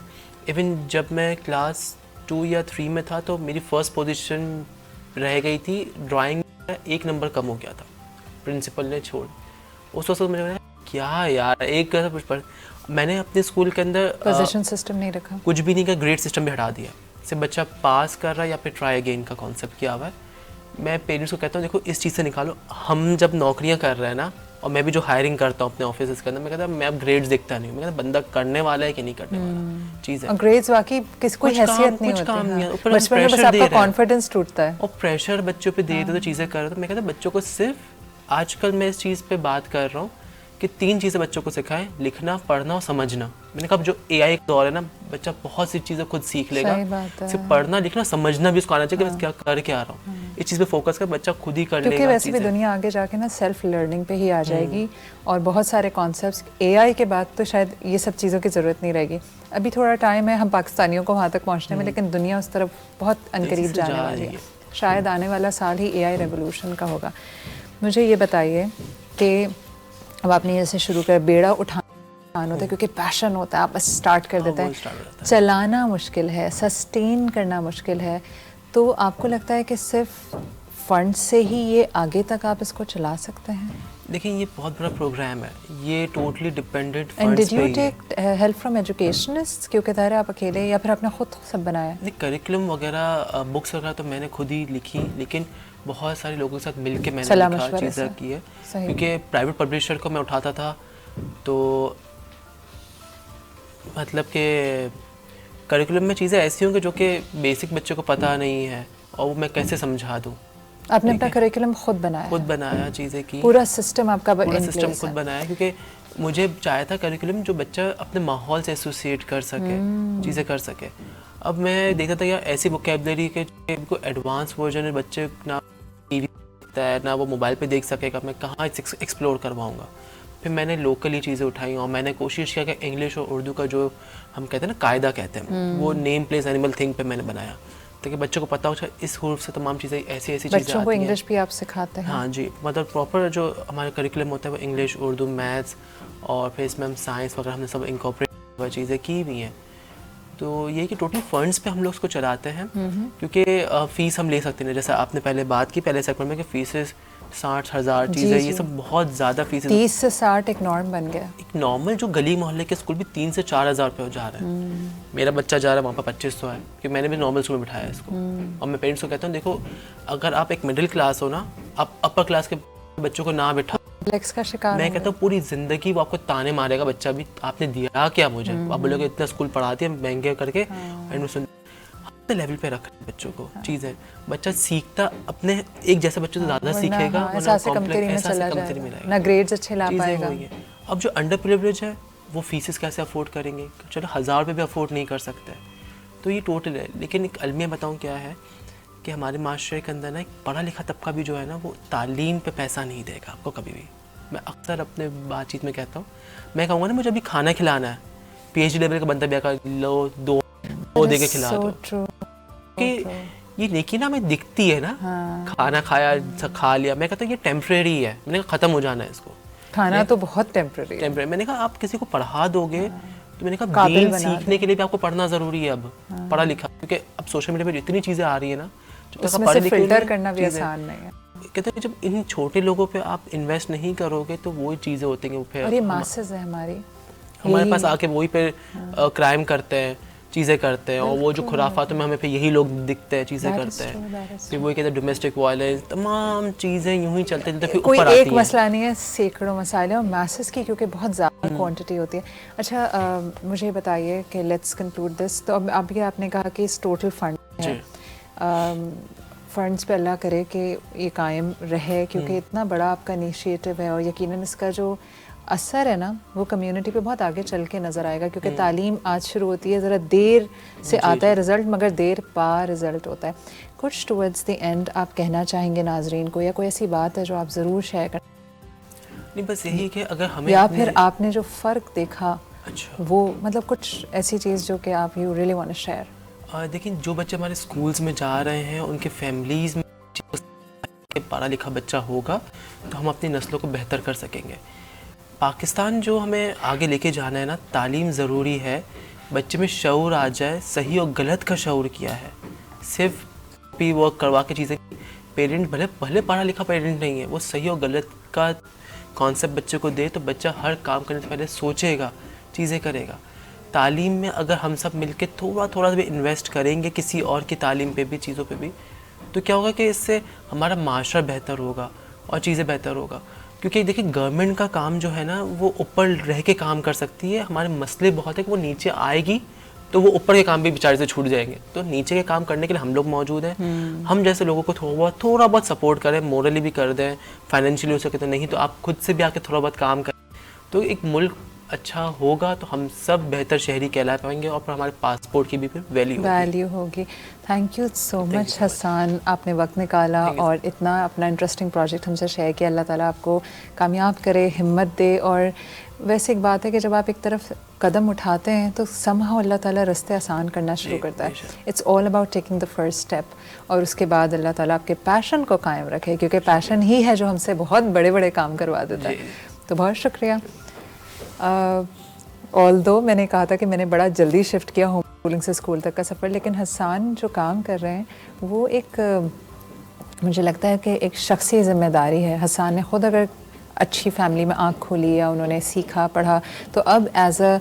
इवन जब मैं क्लास 2 या 3 में था, तो मेरी फ़र्स्ट पोजीशन रह गई थी ड्राइंग में, 1 नंबर कम हो गया था, प्रिंसिपल ने छोड़। उस वक्त मुझे लगा क्या यार, एक पर मैंने अपने स्कूल के अंदर पोजीशन सिस्टम नहीं रखा? कुछ भी नहीं का, ग्रेड सिस्टम भी हटा दिया। सिर्फ बच्चा पास कर रहा है या फिर ट्राई अगेन का कॉन्सेप्ट किया हुआ है। मैं पेरेंट्स को कहता हूँ देखो इस चीज़ से निकालो। हम जब नौकरियाँ कर रहे हैं ना, और मैं भी जो हायरिंग करता हूँ अपने ऑफिस के अंदर, मैं कहता मैं अब ग्रेड्स देखता नहीं हूँ, मैं कहता बंदा करने वाला है कि नहीं करने वाला, चीज़ है। ग्रेड्स वाकई किसी कोई कुछ काम- हैसियत नहीं कुछ होती। काम हाँ। नहीं है, ऊपर हम बचपन में बस pressure दे आपका रहे हैं। कॉन्फिडेंस टूटता है। और प्रेशर बच्चों पे दे तो चीज़ें कर रहे हो। तो मैं कहता बच्चों को सिर्फ आजकल मैं इस चीज़ पे बात कर रहा हूँ कि 3 चीज़ें बच्चों को सिखाएं, लिखना, पढ़ना और समझना। मैंने कहा अब जो AI का दौर है ना, बच्चा बहुत सी चीज़ें खुद सीख लेगा। सही बात है। सिर्फ पढ़ना, लिखना, समझना भी उसको आना चाहिए कि मैं क्या कर क्या रहा हूँ। इस चीज़ पे फोकस कर, बच्चा खुद ही कर लेगा। क्योंकि वैसे भी चीज़ें। दुनिया आगे जाके ना सेल्फ लर्निंग पे ही आ जाएगी, और बहुत सारे कॉन्सेप्ट्स AI के बाद तो शायद ये सब चीज़ों की ज़रूरत नहीं रहेगी। अभी थोड़ा टाइम है हम पाकिस्तानियों को वहाँ तक पहुँचने में, लेकिन दुनिया उस तरफ बहुत अनकरीब से जाने जा वाली रही है। है। शायद आने वाला साल ही AI रेवोल्यूशन का होगा। मुझे ये बताइए कि अब आपने जैसे शुरू कर, बेड़ा उठाना होता है क्योंकि पैशन होता है, आप बस स्टार्ट कर देते वो हैं, start हो जाता है। चलाना मुश्किल है, सस्टेन करना मुश्किल है, तो आपको लगता है कि सिर्फ फंड से ही ये आगे तक आप इसको चला सकते हैं? देखिए ये बहुत बड़ा प्रोग्राम है, ये totally dependent and funds did pay you ही है। टेक हेल्प फ्रॉम एजुकेशनिस्ट, क्योंकि ज़ाहिर है आप अकेले, या फिर आपने खुद सब बनाया? नहीं, करिकुलम वगैरह, बुक्स वगैरह तो मैंने खुद ही लिखी, लेकिन बहुत सारे लोगों के साथ मिलके मैंने सलाह लिखा, मशवरे चीज़ें से। की है। सही। क्योंकि प्राइवेट पब्लिशर को मैं उठाता था, तो मतलब कि करिकुलम में चीज़ें ऐसी होंगी जो कि बेसिक बच्चों को पता नहीं है, और वो मैं कैसे समझा दूँ। आपने अपना करिकुलम खुद बनाया? खुद बनाया, चीज़ें की, पूरा सिस्टम आपका पूरा in सिस्टम place खुद है? बनाया, क्योंकि मुझे चाहिए था करिकुलम जो बच्चा अपने माहौल से एसोसिएट कर सके, चीज़ें कर सके। अब मैं देखता था यार ऐसी वोकेबलरी के को एडवांस वर्जन में बच्चे ना टीवी देखता है, ना वो मोबाइल पे देख सकेगा, मैं कहाँ एक्सप्लोर करवाऊँगा। फिर मैंने लोकली चीज़ें उठाई और मैंने कोशिश किया कि इंग्लिश और उर्दू का जो हम कहते हैं ना कायदा कहते हैं, वो नेम प्लेस एनिमल थिंग पे मैंने बनाया, ताकि बच्चों को पता हो अच्छा इस हुर्फ से तमाम चीज़ें ऐसी चीज़ें बच्चों को आती हैं। इंग्लिश भी आप सिखाते हैं? हाँ जी, मतलब प्रॉपर जो हमारा करिकुलम होता है वो इंग्लिश, उर्दू, मैथ्स, और फिर इसमें हम साइंस वगैरह हमने सब इंकॉर्पोरेट चीज़ें की हुई हैं। तो ये कि टोटली फंड्स पे हम लोग उसको चलाते हैं, क्योंकि फ़ीस हम ले सकते हैं। जैसे आपने पहले बात की पहले सेगमेंट में कि फ़ीसेस 60,000 चीज़ें, ये सब बहुत ज़्यादा फीसेस। 30 से 60 एक नॉर्म बन गया। एक नॉर्मल जो गली मोहल्ले के स्कूल भी 3 से 4,000 रुपये जा रहे हैं। मेरा बच्चा जा रहा है वहाँ पर 2500 है, क्योंकि मैंने भी नॉर्मल स्कूल में बिठाया है इसको। और मैं पेरेंट्स को कहता हूँ देखो अगर आप एक मिडिल क्लास हो ना, आप अपर क्लास के बच्चों को ना बिठा, कॉम्प्लेक्स का शिकार मैं कहता हूँ पूरी ज़िंदगी वो आपको ताने मारेगा बच्चा भी, आपने दिया क्या मुझे, आप बोलोगे इतना स्कूल पढ़ा दिया महंगे करके, एडमिशन लेवल पे रख बच्चों को चीज़ें। बच्चा सीखता अपने एक जैसे बच्चों से ज़्यादा सीखेगा, एहसास कमतरी में चला जाएगा, ना ग्रेड्स अच्छे ला पाएगा। अब जो अंडर प्रिविलेज है वो फीसेस कैसे अफोर्ड करेंगे, चलो 1,000 रुपये भी अफोर्ड नहीं कर सकते, तो ये टोटल है। लेकिन एक अलमिया बताऊँ क्या है कि हमारे माशरे के अंदर ना एक पढ़ा लिखा तबका भी जो है ना, वो तालीम पे पैसा नहीं देगा आपको कभी भी। मैं अक्सर अपने बातचीत में कहता हूँ, मैं कहूँगा ना मुझे अभी खाना खिलाना है, PhD लेवल का बंदा भी आकर लो दो दे के खिला दो, कि ये नेकी ना हमें दिखती है ना, खाना खाया खा लिया, मैं कहता हूँ ये टेम्परेरी है, मैंने कहा ख़त्म हो जाना है इसको। खाना तो बहुत टेम्परेरी है। मैंने कहा आप किसी को पढ़ा दोगे तो मैंने कहा दीन सीखने के लिए भी आपको पढ़ना ज़रूरी है अब, पढ़ा लिखा, क्योंकि अब सोशल मीडिया पे इतनी चीज़ें आ रही है ना, उसमें से फिल्टर करना भी आसान नहीं है। कहते हैं जब इन छोटे लोगों पे आप इन्वेस्ट नहीं करोगे तो वो चीज़ें होती हैं, फिर और ये मासेस है हमारे पास आके वही पे क्राइम करते हैं, चीज़ें करते हैं, और वो जो खुराफातों में हमें फिर यही लोग दिखते हैं, चीज़ें करते हैं, फिर वही कहते हैं डोमेस्टिक वायलेंस, तमाम चीज़ें यूं ही चलते चलते फिर कोई ऊपर आती एक हैं। मसला नहीं है, सैकड़ों मसाले और मैसेस की क्योंकि बहुत ज़्यादा क्वांटिटी होती है। अच्छा मुझे बताइए कि लेट्स कंक्लूड दिस, तो अब ये आपने कहा कि इस टोटल फंड है, फंड्स पे अल्लाह करे कि ये कायम रहे, क्योंकि इतना बड़ा आपका इनिशिएटिव है और यकीनन इसका जो असर है ना वो कम्युनिटी पे बहुत आगे चल के नज़र आएगा, क्योंकि तालीम आज शुरू होती है, ज़रा देर से आता है रिज़ल्ट, मगर देर पा रिज़ल्ट होता है। कुछ टुवर्ड्स द एंड आप कहना चाहेंगे नाजरीन को, या कोई ऐसी बात है जो आप ज़रूर शेयर कर? नहीं, बस यही कि अगर हमें या फिर आपने जो फ़र्क देखा अच्छा वो मतलब कुछ ऐसी चीज़ जो कि आप you really want to share? देखिए जो बच्चे हमारे स्कूल्स में जा रहे हैं उनके फैमिलीज़ में पढ़ा लिखा बच्चा होगा तो हम अपनी नस्लों को बेहतर कर सकेंगे। पाकिस्तान जो हमें आगे लेके जाना है ना, तालीम ज़रूरी है, बच्चे में शऊर आ जाए, सही और गलत का शऊर किया है, सिर्फ पी वर्क करवा के चीज़ें, पेरेंट भले पढ़ा लिखा पेरेंट नहीं है, वो सही और गलत का कॉन्सेप्ट बच्चे को दे तो बच्चा हर काम करने से पहले सोचेगा, चीज़ें करेगा। तालीम में अगर हम सब मिलके थोड़ा थोड़ा भी इन्वेस्ट करेंगे किसी और की तालीम पे भी, चीज़ों पे भी, तो क्या होगा कि इससे हमारा माशरा बेहतर होगा और चीज़ें बेहतर होगा। क्योंकि देखिए गवर्नमेंट का काम जो है ना वो ऊपर रह के काम कर सकती है, हमारे मसले बहुत है कि वो नीचे आएगी तो वो ऊपर के काम भी बेचारे से छूट जाएंगे, तो नीचे के काम करने के लिए हम लोग मौजूद हैं। हम जैसे लोगों को थोड़ा बहुत सपोर्ट करें, मोरली भी कर दें, फाइनेंशियली हो सके तो, नहीं तो आप खुद से भी आके थोड़ा बहुत काम करें, तो एक मुल्क अच्छा होगा, तो हम सब बेहतर शहरी कहला पाएंगे और फिर हमारे पासपोर्ट की भी फिर वैल्यू होगी। Thank you so much Hasan, आपने वक्त निकाला और इतना अपना इंटरेस्टिंग प्रोजेक्ट हमसे शेयर किया। अल्लाह ताला आपको कामयाब करे, हिम्मत दे। और वैसे एक बात है कि जब आप एक तरफ कदम उठाते हैं तो समहाउ अल्लाह ताला रास्ते आसान करना शुरू करता है। It's all about taking the first step, और उसके बाद अल्लाह ताला आपके पैशन को कायम रखे, क्योंकि पैशन ही है जो हमसे बहुत बड़े बड़े काम करवा देता है। तो बहुत शुक्रिया। ऑल्दो मैंने कहा था कि मैंने बड़ा जल्दी शिफ्ट किया होम स्कूलिंग से स्कूल तक का सफ़र, लेकिन हसन जो काम कर रहे हैं वो एक मुझे लगता है कि एक शख्सी ज़िम्मेदारी है। हसन ने ख़ुद अगर अच्छी फैमिली में आँख खोली या उन्होंने सीखा पढ़ा, तो अब as a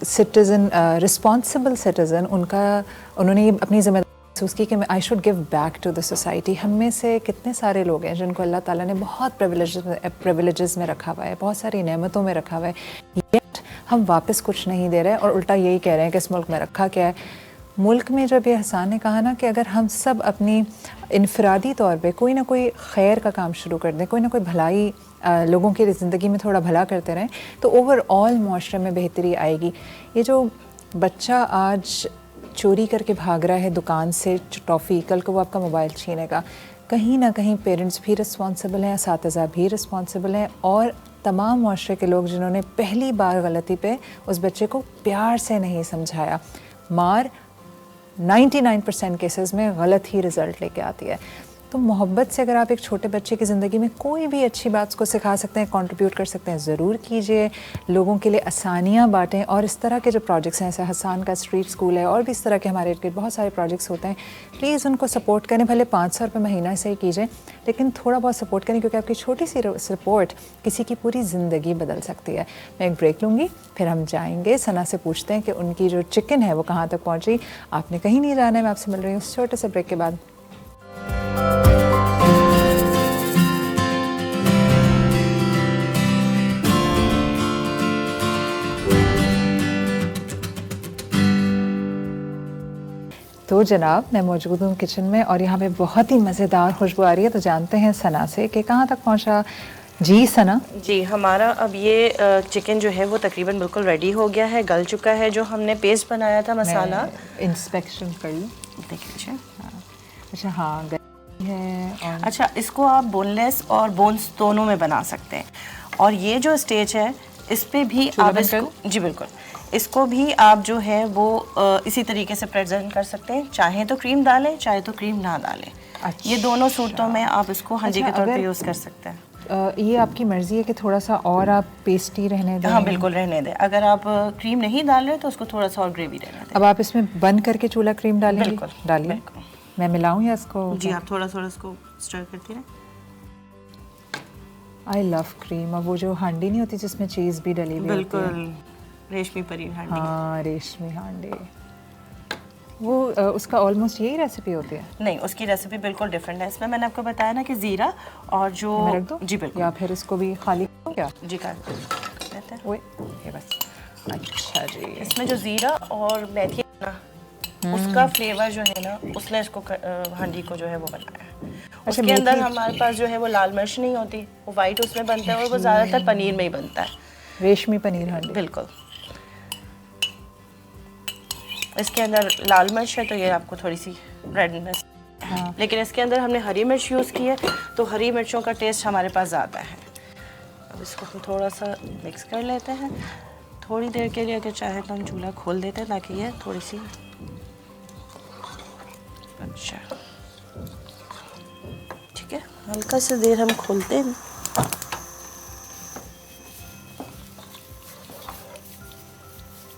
citizen, responsible citizen, उन्होंने अपनी ज़िम्मेदारी महसूस की कि I should give back to the society. हम में से कितने सारे लोग हैं जिनको अल्लाह ताला ने बहुत प्रिविलेजेस में रखा हुआ है, बहुत सारी नेमतों में रखा हुआ है, येट हम वापस कुछ नहीं दे रहे और उल्टा यही कह रहे हैं कि इस मुल्क में रखा क्या है। मुल्क में जब ये हसन ने कहा ना कि अगर हम सब अपनी इनफरादी तौर पे कोई ना कोई खैर का काम शुरू कर दें, कोई ना कोई भलाई लोगों की ज़िंदगी में थोड़ा भला करते रहें, तो ओवरऑल माशरे में बेहतरी आएगी। ये जो बच्चा आज चोरी करके भाग रहा है दुकान से टॉफ़ी, कल को वो आपका मोबाइल छीनेगा, कहीं ना कहीं पेरेंट्स भी रिस्पॉन्सिबल हैं, असातिज़ा भी रिस्पॉन्सिबल हैं, और तमाम माशरे के लोग जिन्होंने पहली बार गलती पे उस बच्चे को प्यार से नहीं समझाया। मार 99% केसेस में गलत ही रिज़ल्ट लेके आती है। तो मोहब्बत से अगर आप एक छोटे बच्चे की ज़िंदगी में कोई भी अच्छी बात को सिखा सकते हैं, कंट्रीब्यूट कर सकते हैं, ज़रूर कीजिए। लोगों के लिए आसानियाँ बांटें, और इस तरह के जो प्रोजेक्ट्स हैं, जैसे हसन का स्ट्रीट स्कूल है और भी इस तरह के हमारे इर्द बहुत सारे प्रोजेक्ट्स होते हैं, प्लीज़ उनको सपोर्ट करें। भले 500 रुपये महीना से ही कीजिए, लेकिन थोड़ा बहुत सपोर्ट करें, क्योंकि आपकी छोटी सी सपोर्ट किसी की पूरी ज़िंदगी बदल सकती है। मैं एक ब्रेक लूँगी, फिर हम जाएंगे सना से पूछते हैं कि उनकी जो चिकन है वो कहाँ तक पहुँची। आपने कहीं नहीं जाना है, मैं आपसे मिल रही हूँ उस छोटे से ब्रेक के बाद। तो जनाब, मैं मौजूद हूँ किचन में और यहाँ पे बहुत ही मज़ेदार खुशबू आ रही है, तो जानते हैं सना से कि कहाँ तक पहुँचा। जी सना। जी, हमारा अब ये चिकन जो है वो तकरीबन बिल्कुल रेडी हो गया है, गल चुका है। जो हमने पेस्ट बनाया था मसाला, इंस्पेक्शन कर लूँ, देख लीजिए। अच्छा हाँ, गली है। और अच्छा, इसको आप बोनलेस और बोन्स दोनों में बना सकते हैं। और ये जो स्टेज है इस पे भी आप इसको, जी बिल्कुल, इसको भी आप जो है वो इसी तरीके से प्रेजेंट कर सकते हैं, चाहे तो क्रीम डालें चाहे तो क्रीम ना डालें। अच्छा। ये दोनों सूरतों में आप इसको हांडी अच्छा, के तौर पे अगर- यूज़ कर सकते हैं। ये आपकी मर्जी है कि थोड़ा सा और आप पेस्टी रहने दें? हाँ बिल्कुल रहने दें। अगर आप क्रीम नहीं डाल रहे तो उसको थोड़ा सा और ग्रेवी रहने दें। अब आप इसमें बंद करके चूल्हा क्रीम डालेंगे? बिल्कुल, डालिए। बिल्कुल। मैं मिलाऊं या इसको? जी आप थोड़ा थोड़ा इसको स्टर करती रहें। I love cream. और वो जो हांडी नहीं होती जिसमें चीज़ भी डली हुई होती है? बिल्कुल, रेशमी पनीर हांडी। हाँ, रेशमी हांडी। वो उसका ऑलमोस्ट यही रेसिपी होती है? नहीं, उसकी रेसिपी बिल्कुल डिफरेंट है। इसमें मैंने आपको बताया ना कि ज़ीरा और जो मैं रख दूं? जी बिल्कुल। या फिर इसको भी खाली क्या? जी कर देते हैं। ओए ये बस। अच्छा जी। इसमें जो ज़ीरा और मेथी है ना, उसका फ्लेवर जो है ना, उसने इसको हांडी को जो है वो बनाया है। उसके अंदर हमारे पास जो है वो लाल मिर्च नहीं होती, वो वाइट उसमें बनता है और वो ज़्यादातर पनीर में ही बनता है। रेशमी पनीर हांडी। बिल्कुल। इसके अंदर लाल मिर्च है तो ये आपको थोड़ी सी रेडनेस, लेकिन इसके अंदर हमने हरी मिर्च यूज़ की है तो हरी मिर्चों का टेस्ट हमारे पास ज़्यादा है। अब इसको हम थोड़ा सा मिक्स कर लेते हैं। थोड़ी देर के लिए अगर चाहे तो हम चूल्हा खोल देते हैं ताकि ये थोड़ी सी अच्छा ठीक है, हल्का सा देर हम खोलते हैं।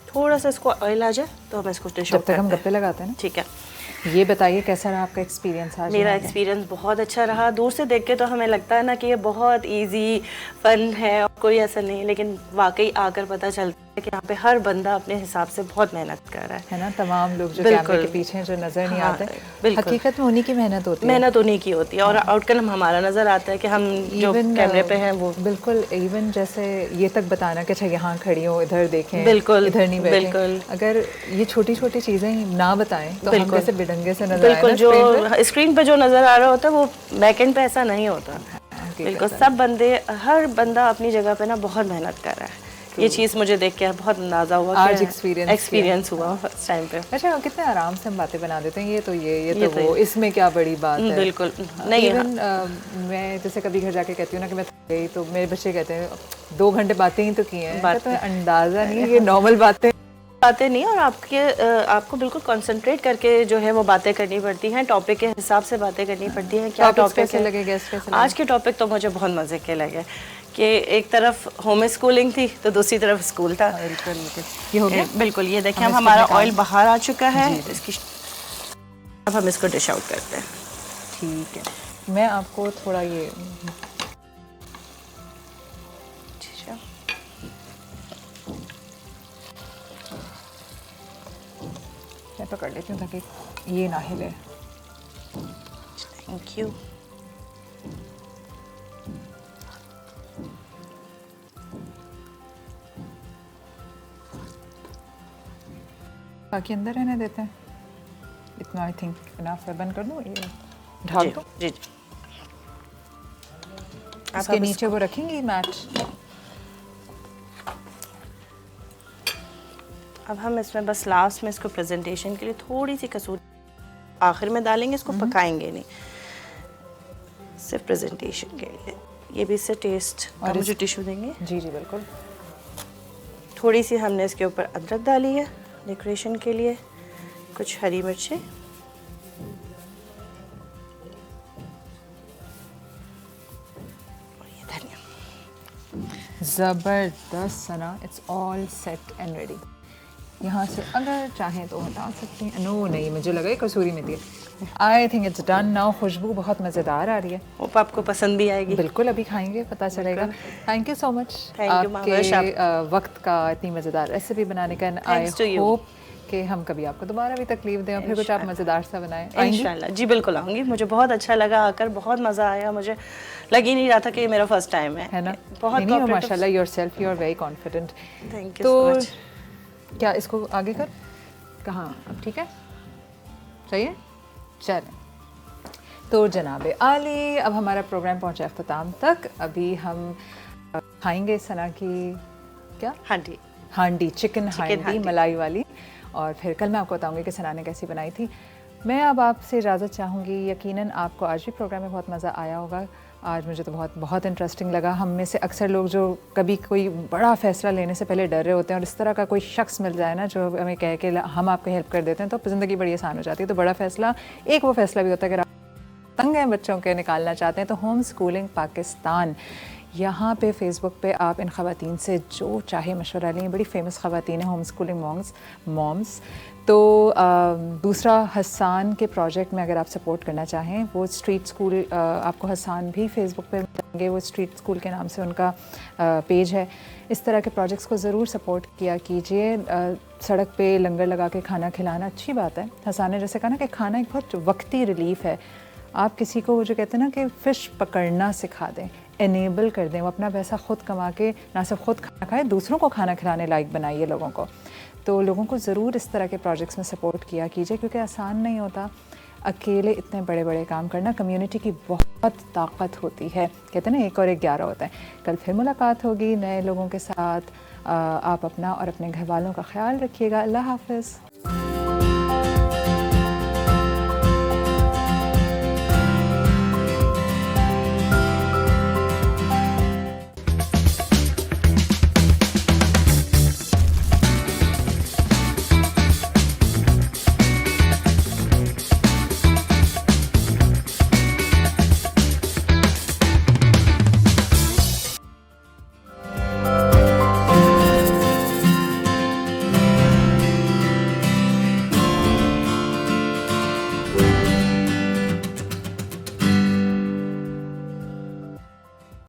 थोड़ा सा इसको ऑयल आ जाए तो हम इसको डिश जब तक हम गप्पे लगाते हैं ना। ठीक है। ये बताइए कैसा रहा आपका एक्सपीरियंस आज? मेरा एक्सपीरियंस बहुत अच्छा रहा। दूर से देख के तो हमें लगता है ना कि ये बहुत इजी फन है और कोई ऐसा नहीं, लेकिन वाकई आकर पता चलता है कि यहाँ पे हर बंदा अपने हिसाब से बहुत मेहनत कर रहा है ना। तमाम लोग जो बिल्कुल। कैमरे के पीछे हैं, जो नजर नहीं हाँ, आते, बिल्कुल। हकीकत में उन्हीं की मेहनत होती है। मेहनत उन्हीं की होती है और आउटकम हमारा नजर आता है कि हम जो कैमरे पे हैं वो बिल्कुल। इवन जैसे ये तक बताना कि अच्छा यहाँ खड़ी हो, इधर देखें, बिल्कुल, इधर नहीं बैठें। बिल्कुल। अगर ये छोटी छोटी चीजें ना बताएं तो हम बिल्कुल। कैसे बिडंगे से नजर आए बिल्कुल, ना जो screen पे। स्क्रीन पे जो नजर आ रहा होता है वो बैकएंड पे ऐसा नहीं होता। बिल्कुल, सब बंदे, हर बंदा अपनी जगह पे ना बहुत मेहनत कर रहा है। ये चीज़ मुझे देख के बहुत अंदाजा हुआ आज कि एक्सपीरियंस हुआ फर्स्ट टाइम पे। अच्छा, कितने आराम से हम बातें बना देते हैं। ये तो ये तो वो, इसमें क्या बड़ी बात है। बिल्कुल नहीं। इवन मैं जैसे कभी घर जाके कहती हूँ ना कि मैं थक गई, तो मेरे बच्चे कहते हैं 2 घंटे बातें ही तो की हैं। तो अंदाजा नहीं, ये नॉर्मल बातें नहीं, और आपको बिल्कुल कंसंट्रेट करके जो है वो बातें करनी पड़ती हैं, टॉपिक के हिसाब से बातें करनी पड़ती हैं। क्या टॉपिक कैसे लगे, गेस्ट कैसे लगे? आज के टॉपिक तो मुझे बहुत मज़े के लगे कि एक तरफ होम स्कूलिंग थी तो दूसरी तरफ स्कूल था। ये हो गया? बिल्कुल, ये देखिए अब हमारा ऑयल बाहर आ चुका है। इसकी अब हम इसको डिश आउट करते हैं। ठीक है, मैं आपको थोड़ा ये मैं पकड़ लेती हूँ ताकि ये ना हिले। Thank you. बाकी अंदर रहने देते हैं। इतना आई थिंक इनफ है। बंद कर दूँ, ये ढाल दूँ? जी। इसके नीचे वो रखेंगी मैट। अब हम इसमें बस लास्ट में इसको प्रेजेंटेशन के लिए थोड़ी सी कसूरी आखिर में डालेंगे। इसको पकाएंगे नहीं, सिर्फ प्रेजेंटेशन के लिए। ये भी इससे टेस्ट और मुझे टिश्यू देंगे। जी जी बिल्कुल। थोड़ी सी हमने इसके ऊपर अदरक डाली है डेकोरेशन के लिए, कुछ हरी मिर्चें, और ये धनिया। ज़बरदस्त Sana, it's all set and ready. यहाँ से अगर चाहें तो हटा सकते हैं। नो नहीं, मुझे लगा ये कसूरी मेथी है। I think it's done now. खुशबू बहुत मज़ेदार आ रही है। होप आपको पसंद भी आएगी। बिल्कुल, अभी खाएंगे पता चलेगा। थैंक यू सो मच आपके वक्त का इतनी मज़ेदार रेसिपी बनाने का। आई होप कि हम कभी आपको दोबारा भी तकलीफ दें और फिर कुछ आप मज़ेदार सा बनाएं। इंशाल्लाह जी बिल्कुल आऊँगी। मुझे बहुत अच्छा लगा आकर, बहुत मज़ा आया। मुझे लग ही नहीं रहा था कि ये मेरा फर्स्ट टाइम है ना। बहुत नहीं, माशाल्लाह yourself you are very confident. Thank you so much. क्या इसको आगे कर? कहाँ अब ठीक है? चाहिए? चलें तो जनाब आली, अब हमारा प्रोग्राम पहुंचा अख्ताम तक। अभी हम खाएंगे सना की क्या हांडी चिकन हांडी मलाई वाली, और फिर कल मैं आपको बताऊंगी कि सना ने कैसी बनाई थी। मैं अब आपसे इजाज़त चाहूँगी। यकीनन आपको आज भी प्रोग्राम में बहुत मज़ा आया होगा। आज मुझे तो बहुत इंटरेस्टिंग लगा। हम में से अक्सर लोग जो कभी कोई बड़ा फ़ैसला लेने से पहले डर रहे होते हैं, और इस तरह का कोई शख्स मिल जाए ना जो हमें कह के हम आपको हेल्प कर देते हैं, तो ज़िंदगी बड़ी आसान हो जाती है। तो बड़ा फ़ैसला एक वो फ़ैसला भी होता है, अगर आप तंग हैं बच्चों के निकालना चाहते हैं, तो होम स्कूलिंग पाकिस्तान, यहाँ पे फेसबुक पे आप इन ख़वातीन से जो चाहे मशवरा लें। बड़ी फ़ेमस ख़वातीन हैं होम स्कूलिंग मॉम्स। तो दूसरा हसन के प्रोजेक्ट में अगर आप सपोर्ट करना चाहें, वो स्ट्रीट स्कूल, आपको हसन भी फेसबुक पे मिलेंगे, वो स्ट्रीट स्कूल के नाम से उनका पेज है। इस तरह के प्रोजेक्ट्स को ज़रूर सपोर्ट किया कीजिए। सड़क पे लंगर लगा के खाना खिलाना अच्छी बात है। हसन ने जैसे कहा ना कि खाना एक बहुत वक्ती रिलीफ़ है। आप किसी को जो कहते हैं ना कि फ़िश पकड़ना सिखा दें, एनेबल कर दें, वो अपना पैसा ख़ुद कमा के ना सिर्फ ख़ुद खाना खाए, दूसरों को खाना खिलाने लायक बनाइए लोगों को। तो लोगों को ज़रूर इस तरह के प्रोजेक्ट्स में सपोर्ट किया कीजिए, क्योंकि आसान नहीं होता अकेले इतने बड़े बड़े काम करना। कम्युनिटी की बहुत ताकत होती है, कहते हैं ना 1 और 1 11 होता है। कल फिर मुलाकात होगी नए लोगों के साथ। आप अपना और अपने घर वालों का ख्याल रखिएगा। अल्लाह हाफ़िज़।